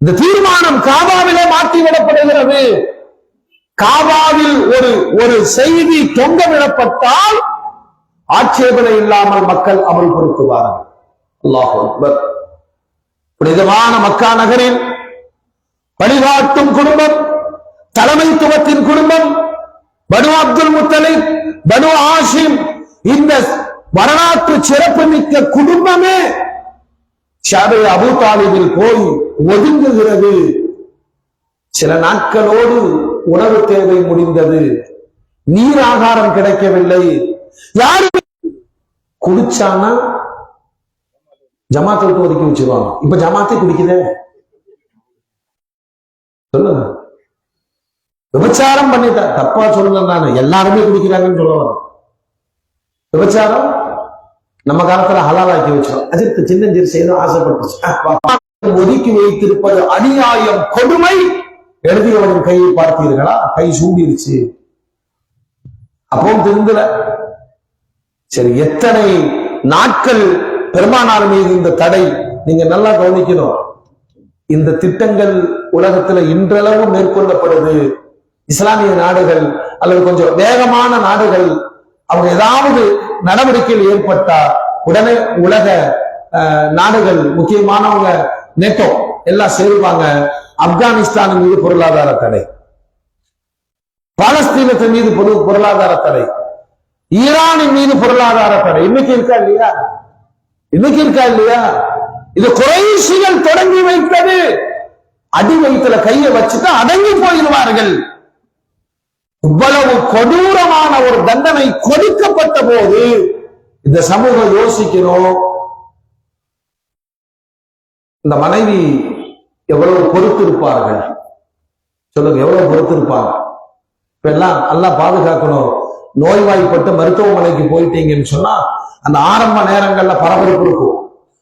இந்த தீர்மானம் காபாவிலே மாற்றிவிடப்படுகிறது. காபாவில் ஒரு செய்தி தொங்கவிடப்பட்டால் ஆட்சேபனை இல்லாமல் மக்கள் அமல்படுத்துவார்கள். அல்லாஹ் அக்பர். புனிதமான மக்கா நகரில் வழிகாட்டும் குடும்பம், தலைமைத்துவத்தின் குடும்பம், பனு அப்துல் முத்தலிப், பனு ஹாஷிம், இந்த வரலாற்று சிறப்பு மிக்க குடும்பமே ஷாபே அபூ தாலிபில் போய் ஒதுங்குகிறது. சில நாட்களோடு உணவு தேவை முடிந்தது, நீர் ஆகாரம் கிடைக்கவில்லை. யாரு குடிச்சானா ஜமாத்தை விட்டு ஒதுக்கி வச்சிருவாங்க. இப்ப ஜமாத்தை குடிக்குதே, சொல்லுங்க. விபச்சாரம் பண்ணிட்டா தப்பா சொல்லுங்க, நான் எல்லாருமே குடிக்கிறாங்கன்னு சொல்லுவாங்க. விபச்சாரம் நம்ம காலத்துல ஹலாலாக்கி வச்சோம், அதற்கு சின்னஞ்சிறு செய்து ஆசைப்பட்டு ஒதுக்கி வைத்திருப்பது அநியாயம், கொடுமை. எழுதியவனின் கையை பார்த்தீர்களா? கை சூண்டிருச்சு, அப்பவும் திருந்தல. சரி, எத்தனை நாட்கள் பெருமானார் மீது இந்த தடை? நீங்க நல்லா கவனிக்கணும். இந்த திட்டங்கள் உலகத்துல இன்றளவு மேற்கொள்ளப்படுது. இஸ்லாமிய நாடுகள் அல்லது கொஞ்சம் வேகமான நாடுகள் அவங்க ஏதாவது நடவடிக்கையில் ஏற்பட்டா உடனே உலக நாடுகள், முக்கியமானவங்க நேட்டோ எல்லாம் சேருவாங்க. ஆப்கானிஸ்தான் மீது பொருளாதார தடை, பாலஸ்தீனத்தின் மீது பொருளாதார தடை, ஈரானின் மீது பொருளாதார தடை. இன்னைக்கு இருக்கா இல்லையா? இன்னைக்கு இருக்கா இல்லையா? இது குறைஷிகள் தொடங்கி வைத்தது. அடி வயிற்றுல கையை வச்சுட்டு அடங்கி போயிடுவார்கள். இவ்வளவு கொடூரமான ஒரு தண்டனை கொடுக்கப்பட்ட போது இந்த சமூகம் யோசிக்கணும், இந்த மனைவி எவ்வளவு பொறுத்திருப்பார்கள்? சொல்லுங்க, எவ்வளவு பொறுத்திருப்பாங்க? இப்ப எல்லாம் நல்லா பாதுகாக்கணும். நோய்வாய்ப்பட்டு மருத்துவமனைக்கு போயிட்டீங்கன்னு சொன்னா அந்த ஆரம்ப நேரங்கள்ல பரபரப்பு இருக்கும்.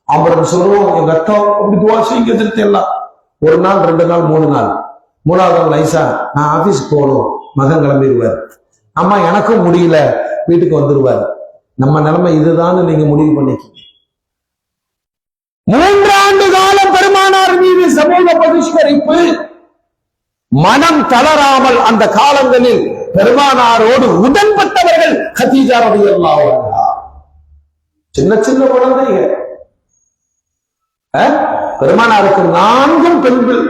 அப்புறம் சொல்லுவோம், எங்க ரத்தம் அப்படி துவாசி இங்க திருத்தி எல்லாம் 1 நாள் 2 நாள் 3 நாள், 3வது நாள் நைசா நான் ஆபீஸ்க்கு போகணும், மகன் கிளம்பிடுவார். அம்மா எனக்கும் முடியல, வீட்டுக்கு வந்துருவார். நம்ம நிலைமை இதுதான், நீங்க முடிவு பண்ணிக்க. 3 ஆண்டு காலம் பெருமானார் மீது சமூக பகிஷ்கரிப்பு. மனம் தளராமல் அந்த காலங்களில் பெருமானாரோடு உடன்பட்டவர்கள் கதீஜா ரலியல்லாஹு அன்ஹா. சின்ன சின்ன குழந்தைங்க, பெருமானாருக்கு 4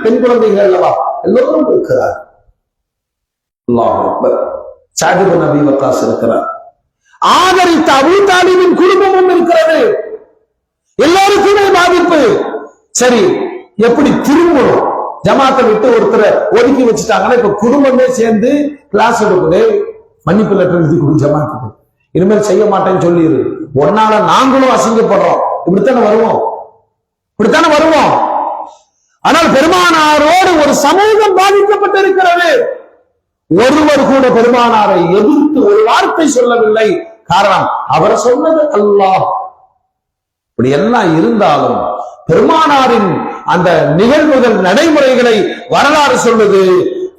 பெண் குழந்தைகள் அல்லவா, எல்லோரும் இருக்கிறார். அல்லாஹ் அக்பர். சஅத் இப்னு அபீ வக்காஸ் இருக்கிறார். ஆதரித்த அபூ தாலிபின் குடும்பமும் இருக்கிறது. எல்லோருக்குமே பாதிப்பு. சரி, எப்படி திரும்பணும்? ஜமாத்தை விட்டு ஒருத்தரை ஒதுக்கி வச்சுட்டாங்கன்னா இப்ப குடும்பமே சேர்ந்து கிளாஸ் எடுக்குது, மன்னிப்பு லெட்டர் எழுதி கொடு ஜமாத்துக்கு, இனிமேல் செய்ய மாட்டேன்னு சொல்லிடு, ஒன்னால நாங்களும் அசிங்கப்படுறோம், இப்படித்தானே வருவோம். ஆனால் பெருமானாரோடு ஒரு சமூகம் பாதிக்கப்பட்டிருக்கிறது. ஒருவர் கூட பெருமானாரை எதிர்த்து ஒரு வார்த்தை சொல்லவில்லை. காரணம், அவர் சொன்னது அல்லாஹ். இப்படி எல்லாம் இருந்தாலும் பெருமானாரின் அந்த நிகழ்வுகள், நடைமுறைகளை வரலாறு சொல்லுது.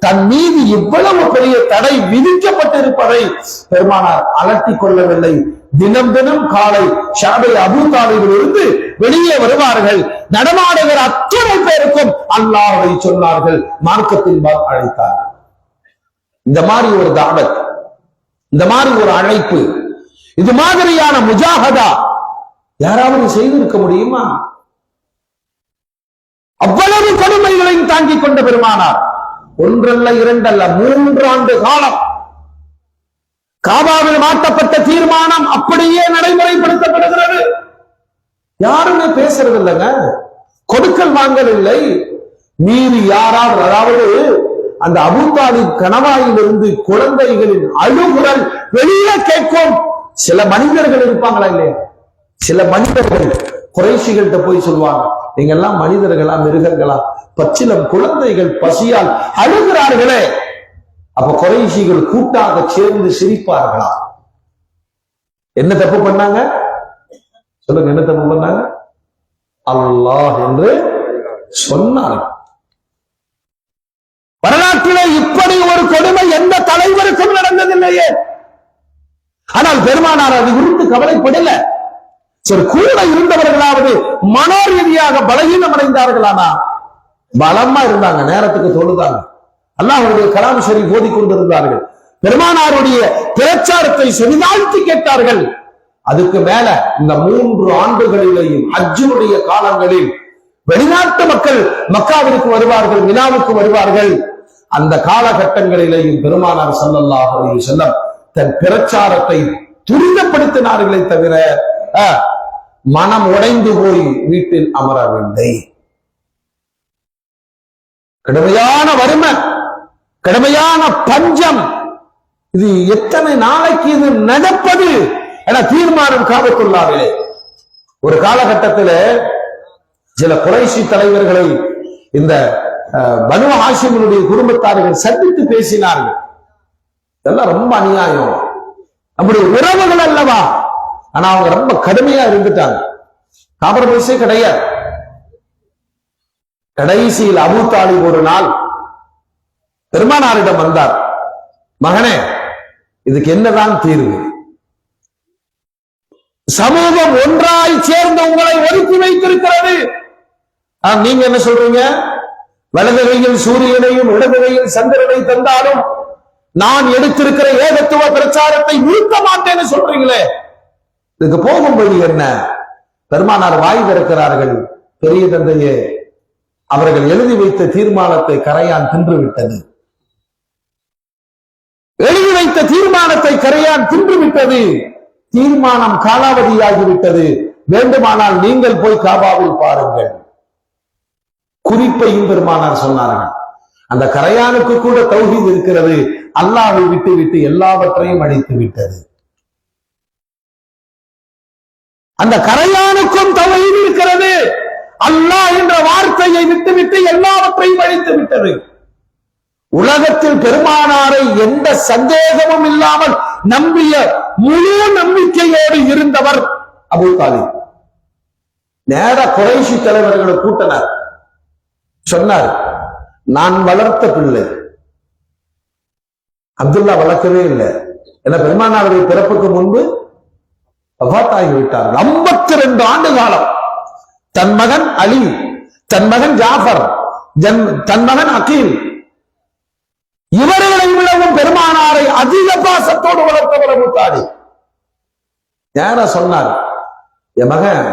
தன் மீது இவ்வளவு பெரிய தடை விதிக்கப்பட்டிருப்பதை பெருமானார் அலட்டிக் கொள்ளவில்லை. தினம் தினம் காலை ஷாபை அபூ தாலிபில் இருந்து வெளியே வருவார்கள். நடமாடுகிற அத்தனை பேருக்கும் அல்லாஹ்வை சொன்னார்கள், மார்க்கத்தின் பால் அழைத்தார்கள். இந்த மாதிரி ஒரு தாவத், இந்த மாதிரி ஒரு அழைப்பு, இது மாதிரியான முஜாஹதா யாராவது செய்திருக்க முடியுமா? அவ்வளவு கொடுமைகளையும் தாங்கிக் கொண்ட பெருமானார் ஒன்றல்ல, இரண்டல்ல, 3 ஆண்டு காலம் காபாவில் மாற்றப்பட்ட தீர்மானம் அப்படியே நடைமுறைப்படுத்தப்படுகிறது. யாருமே பேசுறது இல்லைங்க, கொடுக்கல் வாங்கல் இல்லை. மீறி யாராவது, அதாவது அந்த அபூ தாலிப் கணவாயிலிருந்து குழந்தைகளின் அழுகுரல் வெளியே கேட்கும். சில மனிதர்கள் இருப்பாங்களா இல்லையா, சில மனிதர்கள் குறைஷிகள்கிட்ட போய் சொல்லுவாங்க, நீங்க எல்லாம் மனிதர்களா மிருகங்களா, பச்சிலம் குழந்தைகள் பசியால் அழுகிறார்களே. அப்ப குறைஷிகள் கூட்டாக சேர்ந்து சிரிப்பார்களா? என்ன தப்பு பண்ணாங்க சொல்லுங்க, என்ன தப்பு பண்ணாங்க? அல்லாஹ் என்று சொன்னார்கள். வரலாற்றிலே இப்படி ஒரு கொடுமை எந்த தலைவருக்கும் நடந்ததில்லையே. ஆனால் பெருமானார் அது குறித்து கவலைப்படல. சரி, கூட இருந்தவர்களாவது மனோரீதியாக பலகீனம் அடைந்தார்களானா? பலமா இருந்தாங்க, நேரத்துக்கு தொழுதாங்க, அல்லாஹ்வுடைய கலாம் ஷரீஃப் ஓதிக் கொண்டிருந்தார்கள், பெருமானாருடைய பிரச்சாரத்தை செவிதாழ்த்தி கேட்டார்கள். அதுக்கு மேல இந்த 3 ஆண்டுகளிலேயும் ஹஜ்ஜுடைய காலங்களில் வெளிநாட்டு மக்கள் மக்காவிற்கு வருவார்கள், மினாவுக்கு வருவார்கள். அந்த காலகட்டங்களிலேயும் பெருமானார் ஸல்லல்லாஹு அலைஹி வஸல்லம் தன் பிரச்சாரத்தை துரிதப்படுத்தினார்களே தவிர மனம் உடைந்து போய் வீட்டில் அமரவில்லை. கடுமையான வறுமை, கடுமையான பஞ்சம், இது எத்தனை நாளைக்கு இது நடப்பது என தீர்மானம் காபத்துல்லாஹ்விலே. ஒரு காலகட்டத்தில் சில குறைஷி தலைவர்களை இந்த பனு ஹாஷிமுடைய குடும்பத்தார்கள் சந்தித்து பேசினார்கள். இதெல்லாம் ரொம்ப அநியாயம், நம்முடைய உறவுகள் அல்லவா. ஆனா அவங்க ரொம்ப கடுமையா இருந்துட்டாங்க, காம்ப்ரமைஸே கிடையாது. கடைசியில் அபூ தாலிப் ஒரு நாள் பெருமானாரிடம் வந்தார், மகனே இதுக்கு என்னதான் தீர்வு? சமூகம் ஒன்றாய் சேர்ந்து உங்களை ஒதுக்கி வைத்திருக்கிறது. நீங்க என்ன சொல்றீங்க? வலது கையில் சூரியனையும் இடது கையில் சந்திரனை தந்தாலும் நான் எடுத்திருக்கிற ஏகத்துவ பிரச்சாரத்தை நிறுத்த மாட்டேன்னு சொல்றீங்களே, இதுக்கு போகும்படி என்ன? பெருமானார் வாய் திறக்கிறார்கள், பெரிய தந்தையே, அவர்கள் எழுதி வைத்த தீர்மானத்தை கரையான் தின்று விட்டது. எழுதி வைத்த தீர்மானத்தை கரையான் தின்று விட்டது. தீர்மானம் காலாவதியாகிவிட்டது. வேண்டுமானால் நீங்கள் போய் காபாவில் பாருங்கள். குறிப்பையும் பெருமானார் சொன்னார்கள். அந்த கரையானுக்கு கூட தௌஹீத் இருக்கிறது, அல்லாஹ்வை விட்டு விட்டு எல்லாவற்றையும் அழித்து விட்டது. அந்த கரையானுக்கும் தௌஹீத் இருக்கிறது, அல்லாஹ் என்ற வார்த்தையை விட்டுவிட்டு எல்லாவற்றையும் அழித்து விட்டது. உலகத்தில் பெருமானாரை எந்த சந்தேகமும் இல்லாமல் நம்பிய முழு நம்பிக்கையோடு இருந்தவர் அபூ தாலிப். நேர குறைஷி தலைவர்களை கூட்டினார், சொன்னார், நான் வளர்த்த பிள்ளை அப்துல்லா வளர்க்கவே இல்லை. என பெருமானாருடைய பிறப்புக்கு முன்பு வஃபாத்தாகி விட்டார். 52 ஆண்டு காலம் தன் மகன் அலி, தன் மகன் ஜாஃபர், தன் மகன் அகீல், இவர்களை விடவும் பெருமானாரை அதிக பாசத்தோடு வளர்த்தவர் அபூ தாலிப். யார சொன்னார், என் மகன்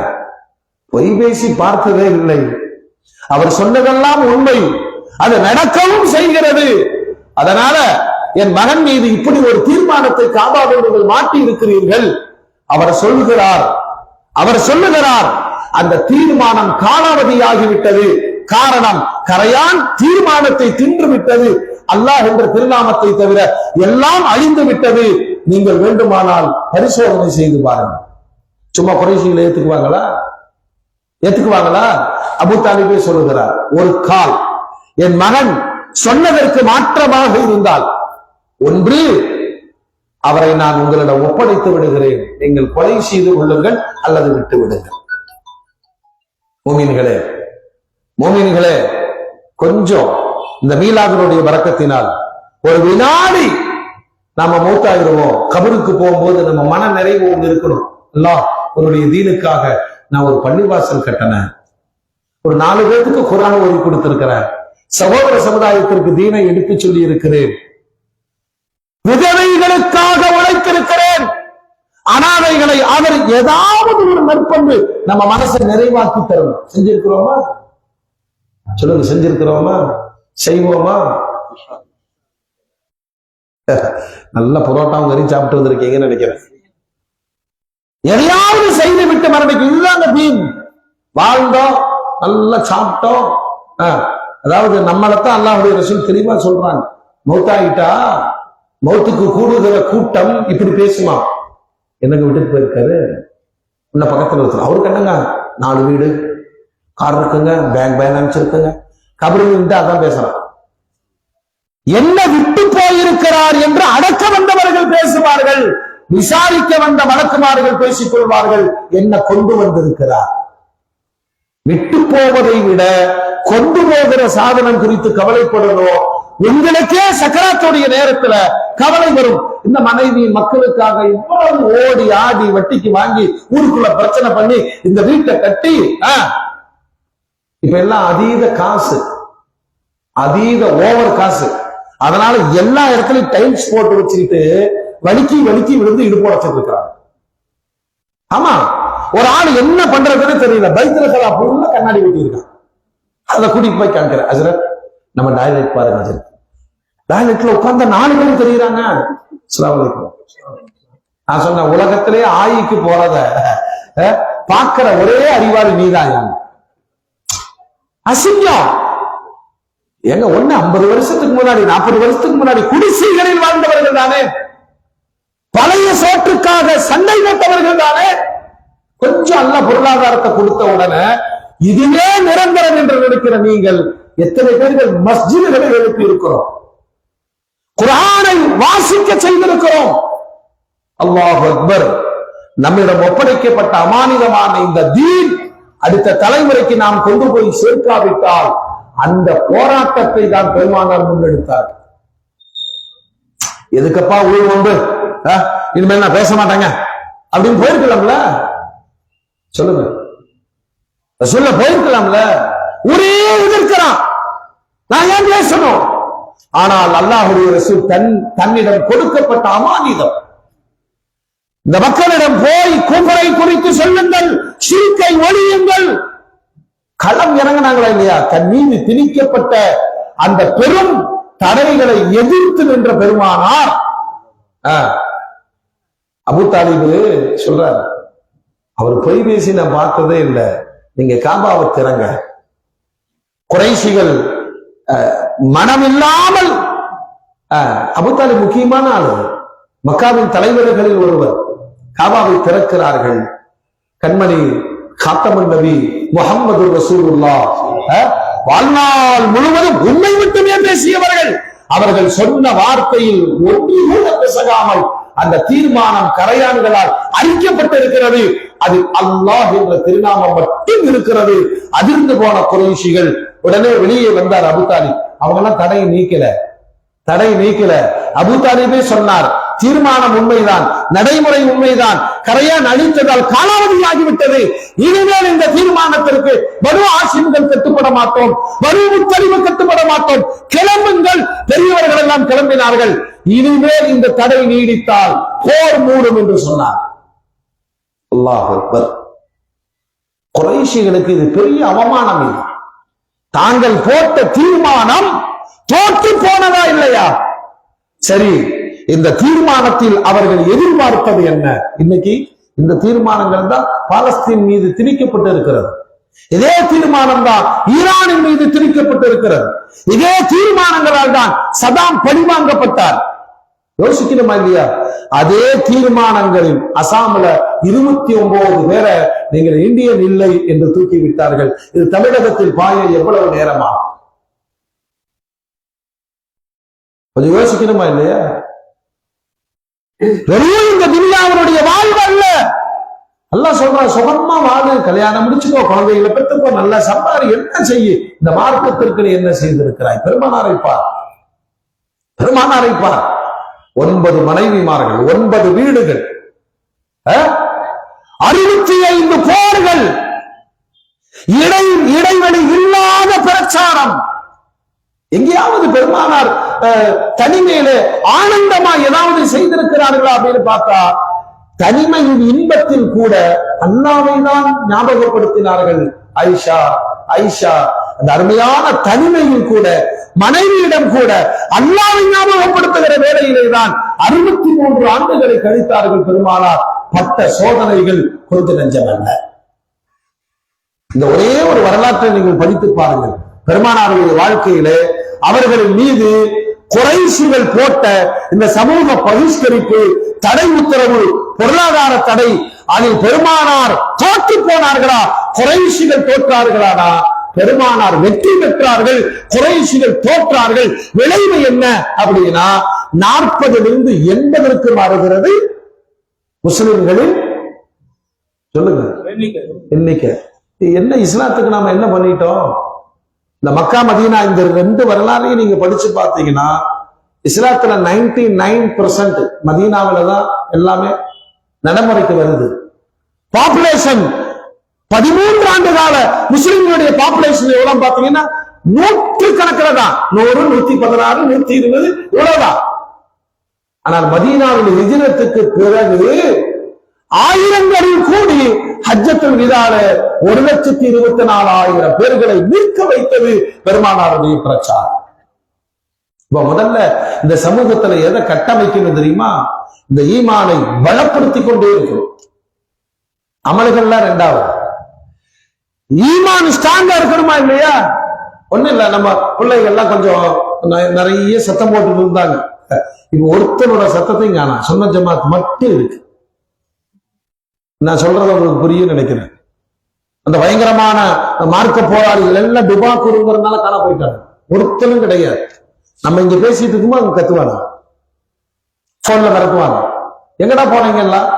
பொய் பேசி பார்த்ததே இல்லை, அவர் சொன்னதெல்லாம் உண்மை, அது நடக்கவும் செய்கிறது. அதனால என் மகன் மீது இப்படி ஒரு தீர்மானத்தை காபாவில் நீங்கள் மாட்டி இருக்கிறீர்கள். அவர் சொல்லுகிறார் அந்த தீர்மானம் காலாவதியாகிவிட்டது. காரணம், கரையான் தீர்மானத்தை தின்றுவிட்டது. அல்லாஹ் என்ற திருநாமத்தை தவிர எல்லாம் அழிந்து விட்டது. நீங்கள் வேண்டுமானால் பரிசோதனை செய்து பாருங்கள். சும்மா குறைஷிகளை ஏத்துக்குவாங்களா? அபூ தாலிபே சொல்லுகிறார், ஒரு கால் என் மகன் சொன்னதற்கு மாற்றமாக இருந்தால், ஒன்று அவரை நான் உங்களிடம் ஒப்படைத்து விடுகிறேன், நீங்கள் கொலை செய்து கொள்ளுங்கள் அல்லது விட்டு விடுங்கள். மோமின்களே, கொஞ்சம் இந்த மீலாதினுடைய பரக்கத்தினால் ஒரு வினாடி நாம மூத்தாகிடுவோம். கபருக்கு போகும்போது நம்ம மன நிறைவு ஒன்று இருக்கணும். அல்லாஹ் உன்னுடைய தீனுக்காக நான் ஒரு பள்ளிவாசல் கட்டினேன், ஒரு 4 பேருக்கு குர்ஆன் ஓதி கொடுத்திருக்கிறேன், சகோதர சமுதாயத்திற்கு தீனை எடுத்து சொல்லி இருக்கிறேன், விதவைகளுக்காக உழைத்திருக்கிறேன், அனாதைகளை அவர் ஏதாவது ஒரு நற்பண்பு நம்ம மனசை நிறைவாக்கி தரணும். செஞ்சிருக்கிறோமா? சொல்லுங்க, செஞ்சிருக்கிறோமா? செய்வோமா? நல்ல புரோட்டாவும் கறி சாப்பிட்டு வந்திருக்கீங்கன்னு நினைக்கிறேன். எதையாவது செய்து விட்டு மரணிக்கு. இதுதான் தீன். வாழ்ந்தோம், நல்லா சாப்பிட்டோம். அதாவது நம்மளைத்தான் அல்லாஹ்வுடைய ரசூல் தெளிவா சொல்றாங்க, மௌத்தாயிட்டா மௌத்துக்கு கூடுகிற கூட்டம் இப்படி பேசுமா, என்னங்க விட்டுட்டு போயிருக்காரு, உன்ன பக்கத்துல ஒருத்தர், அவருக்கு என்னங்க 4 வீடு, கார் இருக்குங்க, பேங்க் அமைச்சிருக்குங்க, கபருக்கு அதான் பேசுறான். என்ன விட்டு போயிருக்கிறார் என்று அடக்க வந்தவர்கள் பேசுவார்கள், விசாரிக்க வந்த வழக்குமார்கள் பேசிக் கொள்வார்கள், என்ன கொண்டு வந்திருக்கிறார். விட்டு போவதை விட கொண்டு போகிற சாதனம் குறித்து கவலைப்படணும். உங்களுக்கே சக்கராத்துடைய நேரத்துல கவலை வரும். இந்த மனைவி மக்களுக்காக இவ்வளவு ஓடி ஆடி வட்டிக்கு வாங்கி ஊருக்குள்ள பிரச்சனை பண்ணி இந்த வீட்டை கட்டி, இப்ப எல்லாம் அதீத காசு, அதீத ஓவர் காசு. அதனால எல்லா இடத்துலயும் டைல்ஸ் போட்டு வச்சுக்கிட்டு வலிக்கி விழுந்து இடுப்பு உடைச்சிட்டு இருக்கிறாங்க. ஆமா, ஒரு ஆள் என்ன பண்றதுன்னு தெரியல, பைத்திரசலா ஃபுல்லா கண்ணாடி ஊட்டி இருக்கான். அதை கூட்டிட்டு போய் காண்கிறேன், அஜரத் நம்ம டாய்லெட் பாருங்க, அஜரத் டாய்லெட்ல உட்கார்ந்த 4 பேரும் தெரியுறாங்க. நான் சொன்ன உலகத்திலே ஆயிக்கு போறத பார்க்கிற ஒரே அறிவாளி நீதான். அசிங்கம் எங்க ஒண்ணு 50 வருஷத்துக்கு முன்னாடி 40 வருஷத்துக்கு முன்னாடி குடிசைகளில் வாழ்ந்தவர்கள் தானே, பழைய சோற்றுக்காக சண்டை போட்டவர்கள் தானே. கொஞ்சம் நல்ல பொருளாதாரத்தை கொடுத்த உடனே இதுவே நிரந்தரம் என்று நினைக்கிற நீங்கள் எத்தனை பேர்கள் மஸ்ஜிதுகளை எழுப்பி இருக்கிறோம், குர்ஆனை வாசிக்க செய்திருக்கிறோம். அல்லாஹ் அக்பர். நம்மிடம் ஒப்படைக்கப்பட்ட அமானிதமான இந்த தீன் அடுத்த தலைமுறைக்கு நாம் கொண்டு போய் சேர்க்காவிட்டால் அந்த போராட்டத்தை தான் பெருமானார் முன்னெடுத்தார். எதுக்கப்பா ஊழல் ஒன்று, இனிமேல் நான் பேச மாட்டாங்க அப்படின்னு போயிருக்கலாம்ல, சொல்லுங்க, சொல்ல போயிருக்கலாம்ல. ஒரே எதிர்க்கிறான், நான் ஏன் பேசணும்? ஆனால் அல்லாஹ்வுடைய ரசூல் தன்னிடம் கொடுக்கப்பட்ட அமானிதம், இந்த மக்களிடம் போய் குஃபரை குறித்து சொல்லுங்கள், ஷிர்க்கை ஒழியுங்கள். களம் இறங்கினாங்களா இல்லையா? தன் மீது திணிக்கப்பட்ட அந்த பெரும் தடைகளை எதிர்த்து நின்ற பெருமானார். அபூ தாலிபு சொல்றார், அவர் பொய் பேசி நான் பார்த்ததே இல்லை, நீங்க காபாவை திறங்க. குறைஷிகள் மனமில்லாமல், அபூ தாலிப் முக்கியமான ஆளு, மக்காவின் தலைவர்களில் ஒருவர், காபாவை திறக்கிறார்கள். கண்மணி காத்தமன் நபி முஹம்மது ரசூலுல்லாஹ் வாழ்நாள் முழுவதும் உண்மை மட்டுமே பேசியவர்கள். அவர்கள் சொன்ன வார்த்தையில் ஒன்று கூட பிசகாமல் அந்த தீர்மானம் கரையான்களால் அழிக்கப்பட்டிருக்கிறது. அது அல்லாஹ் என்ற திருநாமம் மட்டும் இருக்கிறது. அதிர்ந்து போன குறைஷிகள் உடனே வெளியே வந்தார் அபூ தாலிப். அவங்க எல்லாம் தடை நீக்கல. அபூ தாலிபே சொன்னார், தீர்மானம் உண்மைதான், நடைமுறை உண்மைதான், கரையான் அழித்ததால் காலாவதியாகிவிட்டது. இனிமேல் இந்த தீர்மானத்திற்கு பனு ஹாஷிம்கள் கட்டுப்பட மாட்டோம், பனு முத்தலிம் கட்டுப்பட மாட்டோம், கிளம்புங்கள். பெரியவர்கள் எல்லாம் கிளம்பினார்கள். இனிமேல் இந்த தடை நீடித்தால் போர் மூடும் என்று சொன்னார். அல்லாஹ் அக்பர். குறைஷிகளுக்கு இது பெரிய அவமானம். இல்லை, தாங்கள் போட்ட தீர்மானம் தோற்று போனதா இல்லையா? சரி, இந்த தீர்மானத்தில் அவர்கள் எதிர்பார்ப்பது என்ன? இன்னைக்கு இந்த தீர்மானங்கள் தான் பாலஸ்தீன் மீது திணிக்கப்பட்டு இருக்கிறது. இதே தீர்மானம் தான் ஈரானின் மீது திணிக்கப்பட்டு இருக்கிறது. இதே தீர்மானங்களால் தான் சதாம் பழிவாங்கப்பட்டார். யோசிக்கணுமா இல்லையா? அதே தீர்மானங்களில் அசாமில் 29 பேரை நீங்கள் இந்தியன் இல்லை என்று தூக்கி விட்டார்கள். இது தமிழகத்தில் பாய எவ்வளவு நேரமா? கொஞ்சம் யோசிக்கணுமா இல்லையா? வெறும் இந்த துன்யாவினுடைய வாழ்வு அல்ல. அல்லாஹ் சொல்றான், சுகமா வாழு, கல்யாணம் முடிச்சுக்கோ, குழந்தைகளை பெற்றுக்கோ, நல்லா சம்பாரி, என்ன செய்ய, இந்த மார்க்கத்திற்கு நீ என்ன செய்திருக்கிறாய்? பெருமானாரை பார், பெருமானாரை பார். 9 மனைவிமார்கள், 9 வீடுகள், 65 போர்கள், இடைவெளி இல்லாத பிரச்சாரம். எங்கேயாவது பெருமானார் தனிமையில ஆனந்தமா ஏதாவது செய்திருக்கிறார்களா அப்படின்னு பார்த்தா, தனிமையின் இன்பத்தில் கூட அல்லாஹ்வை தான் ஞாபகப்படுத்தினார்கள். ஆயிஷா அந்த அருமையான தனிமையில் கூட, மனைவியிடம் கூட அல்லாஹ்வை ஞாபகப்படுத்துகிற வேளையிலே தான் 63 ஆண்டுகளை கழித்தார்கள் பெருமானார். பட்ட சோதனைகள் கொஞ்ச நெஞ்சமல்ல. இந்த ஒரே ஒரு வரலாற்றை நீங்கள் படித்து பாருங்கள். பெருமானாருடைய வாழ்க்கையிலே அவர்களின் மீது குறைஷிகள் போட்ட இந்த சமூக பகிஷ்கரிப்பு, தடை உத்தரவு, பொருளாதார தடை, அதில் பெருமானார் தோற்று போனார்களா? குறைஷிகள் தோற்றார்களா? பெருமானார் வெற்றி பெற்றார்கள், குறைஷிகள் தோற்றார்கள். விளைவு என்ன அப்படின்னா 40லிருந்து 80ற்கு மாறுகிறது முஸ்லிம்களின் சொல்லுங்க எண்ணிக்கை. என்ன இஸ்லாத்துக்கு நாம என்ன பண்ணிட்டோம்? இந்த மக்கா மதீனா இந்த 2 வரலாறையும் நீங்க படிச்சு பார்த்தீங்கன்னா, இஸ்லாத்துல 99% மதீனாவில தான் எல்லாமே நடைமுறைக்கு வருது. பாப்புலேஷன் 13 ஆண்டு கால முஸ்லிம்களுடைய பாப்புலேஷன் எவ்வளவு பாத்தீங்கன்னா 100 கணக்கில் தான், 100, 116, 120 இவ்வளவுதான். ஆனால் மதீனாவில் ஹிஜ்ரத்துக்கு பிறகு ஆயிரங்களில் கூடி ஹஜ்ஜத்துல் விதால 1,24,000 பேர்களை மீட்க வைத்தது பெருமானாருடைய பிரச்சாரம். இப்ப முதல்ல இந்த சமூகத்துல எதை கட்டமைக்கணும் தெரியுமா? இந்த ஈமானை பலப்படுத்திக் கொண்டே இருக்கிறோம். அமல்கள்லாம் 2வது. ஈமான் ஸ்ட்ராங்கா இருக்கணுமா இல்லையா? ஒண்ணு இல்ல, நம்ம பிள்ளைகள்லாம் கொஞ்சம் நிறைய சத்தம் போட்டு இருந்தாங்க. இப்ப ஒருத்தனோட சத்தத்தையும் காணா, சுன்னத் ஜமாத் மட்டும் இருக்கு. நான் சொல்றது உங்களுக்கு புரியும் நினைக்கிறேன். அந்த பயங்கரமான மார்க்க போராளிகள் எல்லாம் டுபா குருங்கிறதுனால காண போயிட்டாங்க. ஒருத்தனும் கிடையாது. நம்ம இங்க பேசிட்டு இருக்கும்போது அவங்க கத்துவாங்க, போன்ல மிரட்டுவாங்க, எங்கடா போனீங்க எல்லாம்.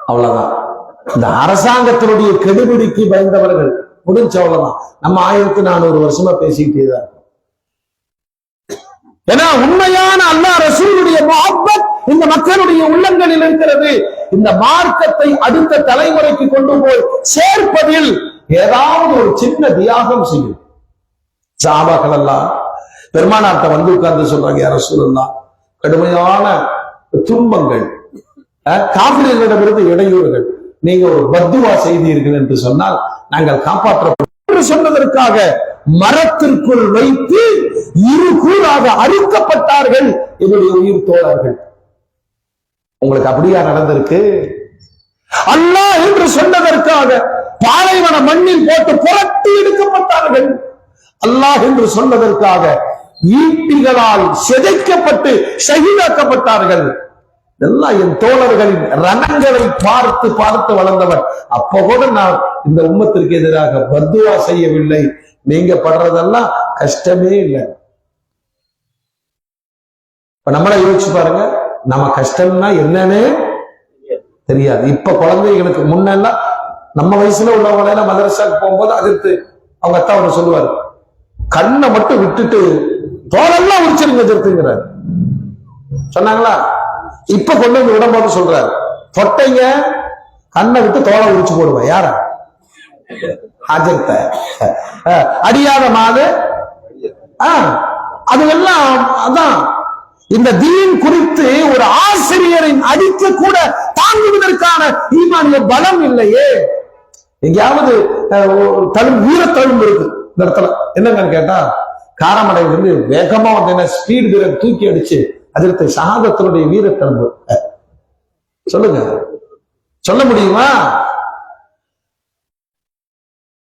அவ்வளவுதான். இந்த அரசாங்கத்தினுடைய கெடுபிடிக்கு பயந்தவர்கள் முடிஞ்ச அவ்வளவுதான். நம்ம 1400 வருஷமா பேசிக்கிட்டே தான். ஏன்னா உண்மையான அல்லாஹ் ரசூலுடைய முஹப்பத் இந்த மக்களுடைய உள்ளங்களில் இருக்கிறது. இந்த மார்க்கத்தை அடுத்த தலைமுறைக்கு கொண்டு போய் சேர்ப்பதில் ஏதாவது ஒரு சின்ன தியாகம் செய்யும். சஹாபாக்கள் எல்லாம் பெருமானார்ட்ட வந்து உட்கார்ந்து சொல்றாங்க, யா ரசூலல்லாஹ், கடுமையான துன்பங்கள், காபிர்களிடமிருந்து இடையூறுகள், நீங்க ஒரு பத்துவா செய்தீர்கள் என்று சொன்னால் நாங்கள் காப்பாற்றப்படும் சொன்னதற்காக மரத்திற்குள் வைத்து 2 கூறாக அறுக்கப்பட்டார்கள் என்னுடைய உயிர் தோழர்கள். உங்களுக்கு அப்படியா நடந்திருக்கு? அல்லாஹ் என்று சொன்னதற்காக பாலைவன மண்ணில் போட்டு புரட்டி எடுக்கப்பட்டார்கள். அல்லாஹ் என்று சொன்னதற்காக ஈட்டிகளால் சிதைக்கப்பட்டு ஷஹீதாக்கப்பட்டார்கள். இதெல்லாம் என் தோழர்களின் ரணங்களை பார்த்து பார்த்து வளர்ந்தவர். அப்ப கூட நான் இந்த உம்மத்திற்கு எதிராக பத்துவா செய்யவில்லை. நீங்க படுறதெல்லாம் கஷ்டமே இல்லை. இப்ப நம்மள யோசிச்சு பாருங்க, நம்ம கஷ்டம்னா என்னன்னு தெரியாது. இப்ப குழந்தைகளுக்கு முன்னெல்லாம் நம்ம வயசுல உள்ளவங்கள மதரசாக்கு போகும்போது அதிர்த்து அவங்க அத்தா ஒன்று சொல்லுவாரு, கண்ணை மட்டும் விட்டுட்டு தோலெல்லாம் உரிச்சிருங்க திருத்துங்கிறார். சொன்னாங்களா? இப்ப கொண்டு வந்து விடும்போது சொல்றாரு, தொட்டைங்க கண்ணை விட்டு தோலை உரிச்சு போடுவேன். யார? ஹாஜர்த்த அடியாத மாது. அதுவெல்லாம் அதான் இந்த தீன் குறித்து ஒரு ஆசிரியரின் அடிக்க கூட தாங்குவதற்கான ஈமானிய பலம் இல்லையே. எங்கேயாவது வீர தழும்பு இருக்கு இந்த இடத்துல. என்னங்கன்னு கேட்டா, காரமடையில இருந்து வேகமா வந்து ஸ்பீடு பிரேக் தூக்கி அடிச்சு அதற்கு ஷஹாதத்தினுடைய வீரத்தழும்பு. சொல்லுங்க, சொல்ல முடியுமா?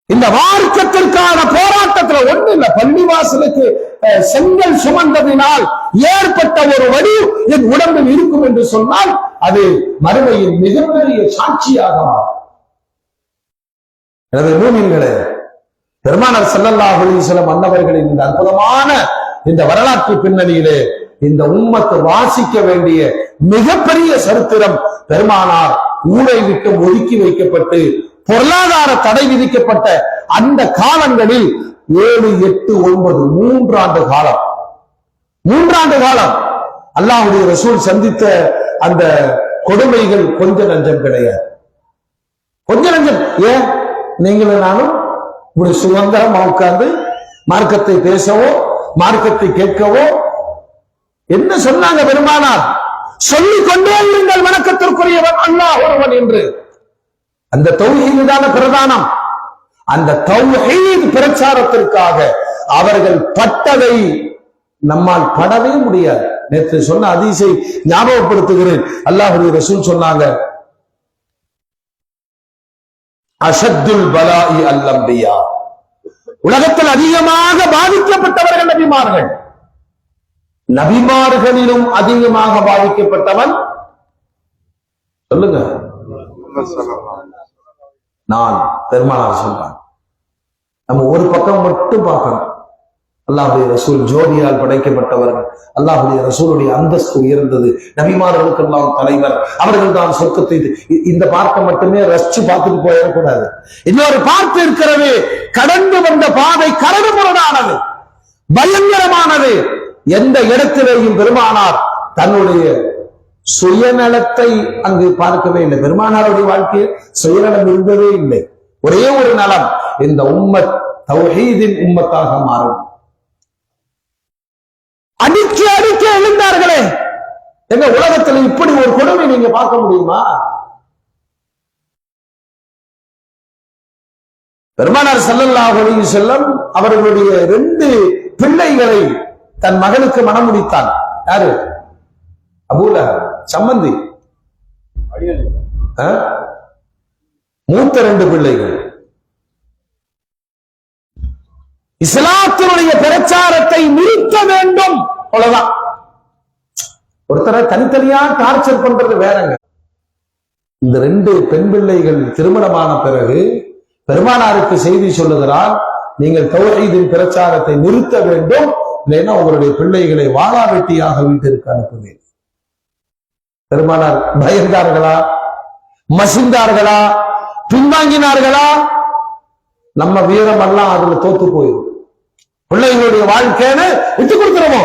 இந்த மார்க்கத்திற்கான போராட்டத்துல ஒண்ணு இல்ல, பள்ளிவாசலுக்கு செங்கல் சுமந்ததினால் ஏற்பட்ட ஒரு வழி என் உடம்பில் இருக்கும் என்று சொன்னால் அது மறுமையின் மிகப்பெரிய சாட்சியாக மாறும். எனவே மூமின்களே, பெருமானார் ஸல்லல்லாஹு அலைஹி வஸல்லம் அன்னவர்களின் இந்த அற்புதமான இந்த வரலாற்று பின்னணியிலே இந்த உம்மத்து வாசிக்க வேண்டிய மிகப்பெரிய சரித்திரம், பெருமானார் ஊரை விட்டு ஒதுக்கி வைக்கப்பட்டு பொருளாதார தடை விதிக்கப்பட்ட அந்த காலங்களில் 7, 8, 9 3 ஆண்டு காலம் அல்லாஹ்வுடைய ரசூல் சந்தித்த அந்த கொடுமைகள் கொஞ்ச நஞ்சம் கிடையாது. கொஞ்ச நஞ்சம். ஏன் நீங்களும் நானும் இப்படி சுதந்திரமா உட்கார்ந்து மார்க்கத்தை பேசவோ மார்க்கத்தை கேட்கவோ என்ன சொன்னாங்க பெருமானார்? சொல்லிக் கொண்டே இருங்கள் வணக்கத்திற்குரியவன் அல்லாஹ் ஒருவன் என்று. அந்த தௌஹீது தான பிரதானம். அந்த தௌஹீத் பிரச்சாரத்திற்காக அவர்கள் பட்டதை நம்மால் படவே முடியாது. நேற்று சொன்ன ஹதீஸை ஞாபகப்படுத்துகிறேன். அல்லாஹ்வுடைய ரசூல் சொன்னாங்க, அஷத்துல் பலாஇ அல் அன்பியா, உலகத்தில் அதிகமாக பாதிக்கப்பட்டவர்கள் நபிமார்கள். நபிமார்களிலும் அதிகமாக பாதிக்கப்பட்டவன் சொல்லுங்க, நான். பெருமானார் சொல்றான். நம்ம ஒரு பக்கம் மட்டும் பார்க்கணும். அல்லாஹ்வுடைய ரசூல் ஜோதியால் படைக்கப்பட்டவர்கள். அல்லாஹ்வுடைய ரசூலுடைய அந்தஸ்து உயர்ந்தது. நபிமார்களுக்கெல்லாம் தலைவர். அவர்கள் தான் சொர்க்கத்தை. இந்த பார்க்க மட்டுமே ரசிச்சு பார்த்துட்டு போயிடக்கூடாது. இன்னொரு பார்த்து இருக்கிறது. கடந்து வந்த பாதை கரடுமுரடானது, பயங்கரமானது. எந்த இடத்திலேயும் பெருமானார் தன்னுடைய சுயநலத்தை அங்கு பார்க்கவே இல்லை. பெருமானாருடைய வாழ்க்கையில் சுயநலம் இருந்ததே இல்லை. ஒரே ஒரு நலம், இந்த உம்மத் தௌஹீதின் உம்மத்தாக மாறும். அடிக்க எழுந்தார்களே. எங்க உலகத்தில் இப்படி ஒரு கொடுமை நீங்க பார்க்க முடியுமா? பெருமானார் ஸல்லல்லாஹு அலைஹி வஸல்லம் அவர்களுடைய 2 பிள்ளைகளை தன் மகனுக்கு மனம் முடித்தான். யாரு? அபூலஹப், சம்பந்தி. மூத்த 2 பிள்ளைகள். இஸ்லாத்தினுடைய பிரச்சாரத்தை நிறுத்த வேண்டும், அவ்வளவுதான். ஒருத்தரை தனித்தனியா டார்ச்சர் பண்றது வேறங்க. இந்த 2 பெண் பிள்ளைகள் திருமணமான பிறகு பெருமானாருக்கு செய்தி சொல்லுகிறார், நீங்கள் தௌஹீதின் பிரச்சாரத்தை நிறுத்த வேண்டும், இல்லைன்னா உங்களுடைய பிள்ளைகளை வாளா வெட்டியாக வீட்டிற்கு அனுப்புவேன். பெருமானார் பயந்தார்களா? மசிந்தார்களா? பின்வாங்கினார்களா? நம்ம வீரம் எல்லாம் அதுல தோத்து போயிடும். பிள்ளைகளுடைய வாழ்க்கைன்னு விட்டு கொடுக்கிறோமோ?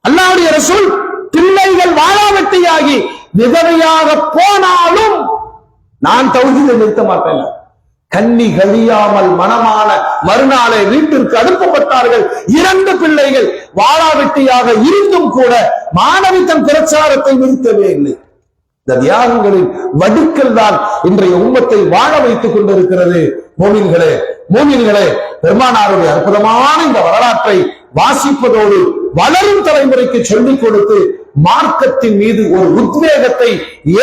அல்லாஹ்வுடைய ரசூல் பிள்ளைகள் வாழாவட்டியாகி விதவையாக போனாலும் நான் தௌஹீதை நிறுத்த மாட்டேன். கண்ணி கழியாமல் மனமான மறுநாளே வீட்டிற்கு அனுப்பப்பட்டார்கள். 2 பிள்ளைகள் வாழாவட்டியாக இருந்தும் கூட மாணவி தன் பிரச்சாரத்தை நிறுத்தவே இல்லை. இந்த தியாகங்களின் வடுக்கள் தான் இன்றைய உம்மத்தை வாழ வைத்துக் கொண்டிருக்கிறது. மூமின்களே, பெருமானாருடைய அற்புதமான இந்த வரலாற்றை வாசிப்பதோடு வளரும் தலைமுறைக்கு சொல்லிக் கொடுத்து மார்க்கத்தின் மீது ஒரு உத்வேகத்தை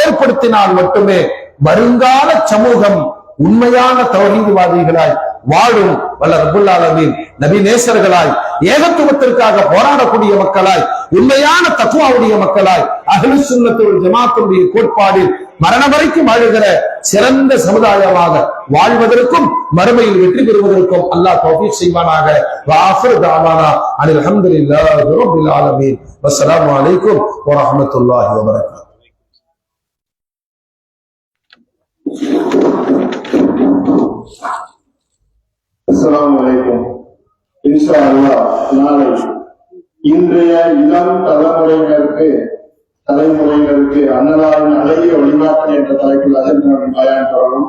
ஏற்படுத்தினால் மட்டுமே வருங்கால சமூகம் உண்மையான தௌஹீத்வாதிகளாய் வாழும் வல்ல ரப்புல் ஆலமீன் நபி நேசர்களாய், ஏகத்துவத்திற்காக போராடக்கூடிய மக்களாய், உண்மையான தக்வாவுடைய மக்களாய், அஹ்லுஸ் சுன்னத் வல் ஜமாஅத்துடைய கோட்பாடில் மரணம் வரைக்கும் வாழுகிற சிறந்த சமுதாயமாக வாழ்வதற்கும் மறுமையில் வெற்றி பெறுவதற்கும் அல்லாஹ் தௌஃபீக் செய்வானாக. வஆஃபிரு தஅவானா அனில் ஹம்துலில்லாஹி ரப்பில் ஆலமீன். வஸ்ஸலாமு அலைக்கும் வரஹ்மத்துல்லாஹி வபரகாத்துஹு. அஸ்ஸலாமு அலைக்கும். இன்ஷா அல்லாஹ் நாளை இன்றைய இளம் தலைமுறையினருக்கு அன்னலாரின் அழகிய வழிகாட்டல் என்ற தலைப்பில் அஜன் பயன் தொடரும்.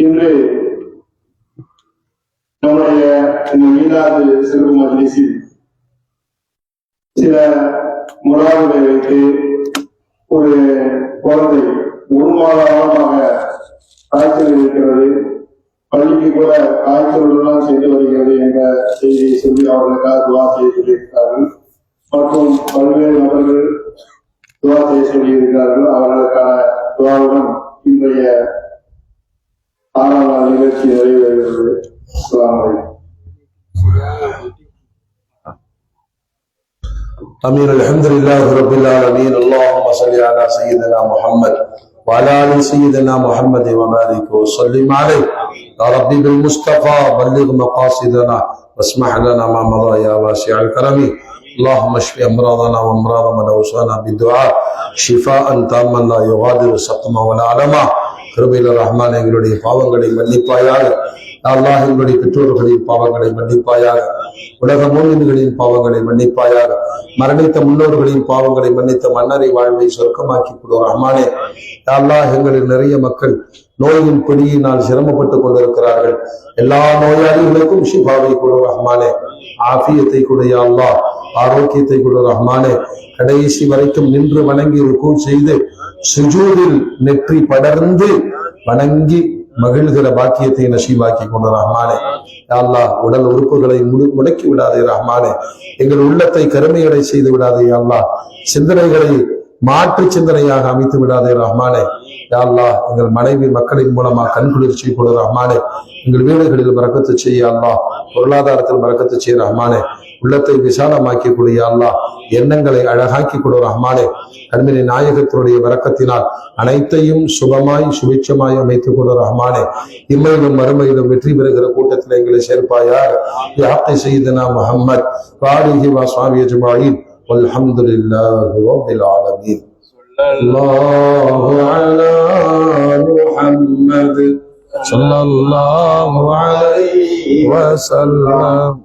இன்று நம்முடைய இந்த மீனாது சிறப்பு மஜ்லிஸில் சில முறாவுகளை வைத்து ஒரு குழந்தை 1 மாத காலமாக காய்ச்சல் இருக்கிறது, பள்ளிக்கு கூட காய்ச்சலுடன் சென்று வருகிறது என்ற செய்தியை சொல்லி அவர்களுக்காக துவா செய்ய சொல்லியிருக்கிறார்கள். மற்றும் பல்வேறு நபர்கள் துவா செய்ய சொல்லியிருக்கிறார்கள். அவர்களுக்கான துவாவுடன் இன்றைய 6ஆம் நாள் நிகழ்ச்சி நிறைவேறுகிறது. அஸ்ஸலாமு அலைக்கும். أمين الحمد لله رب العالمين. اللهم صل على سيدنا محمد وعلى آل سيدنا محمد وبارك وسلم عليه. يا ربي بالمصطفى بلغ مقاصدنا واسمح لنا ما مضى يا واسع الكرم. اللهم اشف امراضنا وامراض من اوصانا بالدعاء شفاء تاما لا يغادر سقما ولا علما. கிருபையில ரஹ்மான் எங்களுடைய பாவங்களை மன்னிப்பாயாக. அல்லாஹ் எங்களுடைய பெற்றோர்களின் பாவங்களை மன்னிப்பாயாக. உலக மூமின்களின் பாவங்களை மன்னிப்பாயாக. மரணித்த முன்னோர்களின் பாவங்களை மன்னித்த மன்னரை வாழ்வை சொர்க்கமாக்கி கொடு ரஹ்மானே. அல்லாஹ் எங்களில் நிறைய மக்கள் நோயின் பிடியினால் சிரமப்பட்டுக் கொண்டிருக்கிறார்கள். எல்லா நோயாளிகளுக்கும் ஷிஃபாவை கொடு ரஹ்மானே. ஆஃபியத்தை கொடு யா அல்லாஹ், ஆரோக்கியத்தை கொடு ரஹ்மானே. கடைசி வரைக்கும் நின்று வணங்கி ருக்கு செய்து சுஜூதில் நெற்றி படர்ந்து வணங்கி மகிழ்கிற பாக்கியத்தை நசீபாக்கி கொண்டு ரஹ்மானே. யா அல்லாஹ் உடல் உறுப்புகளை முடக்கி விடாதே ரஹ்மானே. எங்கள் உள்ளத்தை கருமையடை செய்து விடாதே யா அல்லாஹ். சிந்தனைகளை மாற்று சிந்தனையாக அமைத்து விடாதே ரஹ்மானே. யா அல்லாஹ் எங்கள் மனைவி மக்களின் மூலமா கண்குளிர்ச்சி கொடு ரஹ்மானே. எங்கள் வீடுகளில் பரக்கத்து செய்ய அல்லாஹ், பொருளாதாரத்தில் பரக்கத்து செய்ய ரஹ்மானே. உள்ளத்தை விசாலமாக்கி கொடு யா அல்லாஹ். எண்ணங்களை அழகாக்கி கொடு ரஹ்மானே. கண்மணி நாயகத்தினுடைய வரக்கத்தினால் அனைத்தையும் சுபமாய் சுபிட்சமாய் அமைத்துக் கொடு ரஹ்மானே. இம்மையிலும் மறுமையிலும் வெற்றி பெறுகிற கூட்டத்தில் எங்களை சேர்ப்பாயாக. யாக்கை செய்தனா முஹம்மத் வாலிஹி வஸஹ்பிஹி அஜ்மஈன் வல்ஹம்துலில்லாஹி ரப்பில் ஆலமீன். ஸல்லல்லாஹு அலா முஹம்மத் ஸல்லல்லாஹு அலைஹி வஸல்லம்.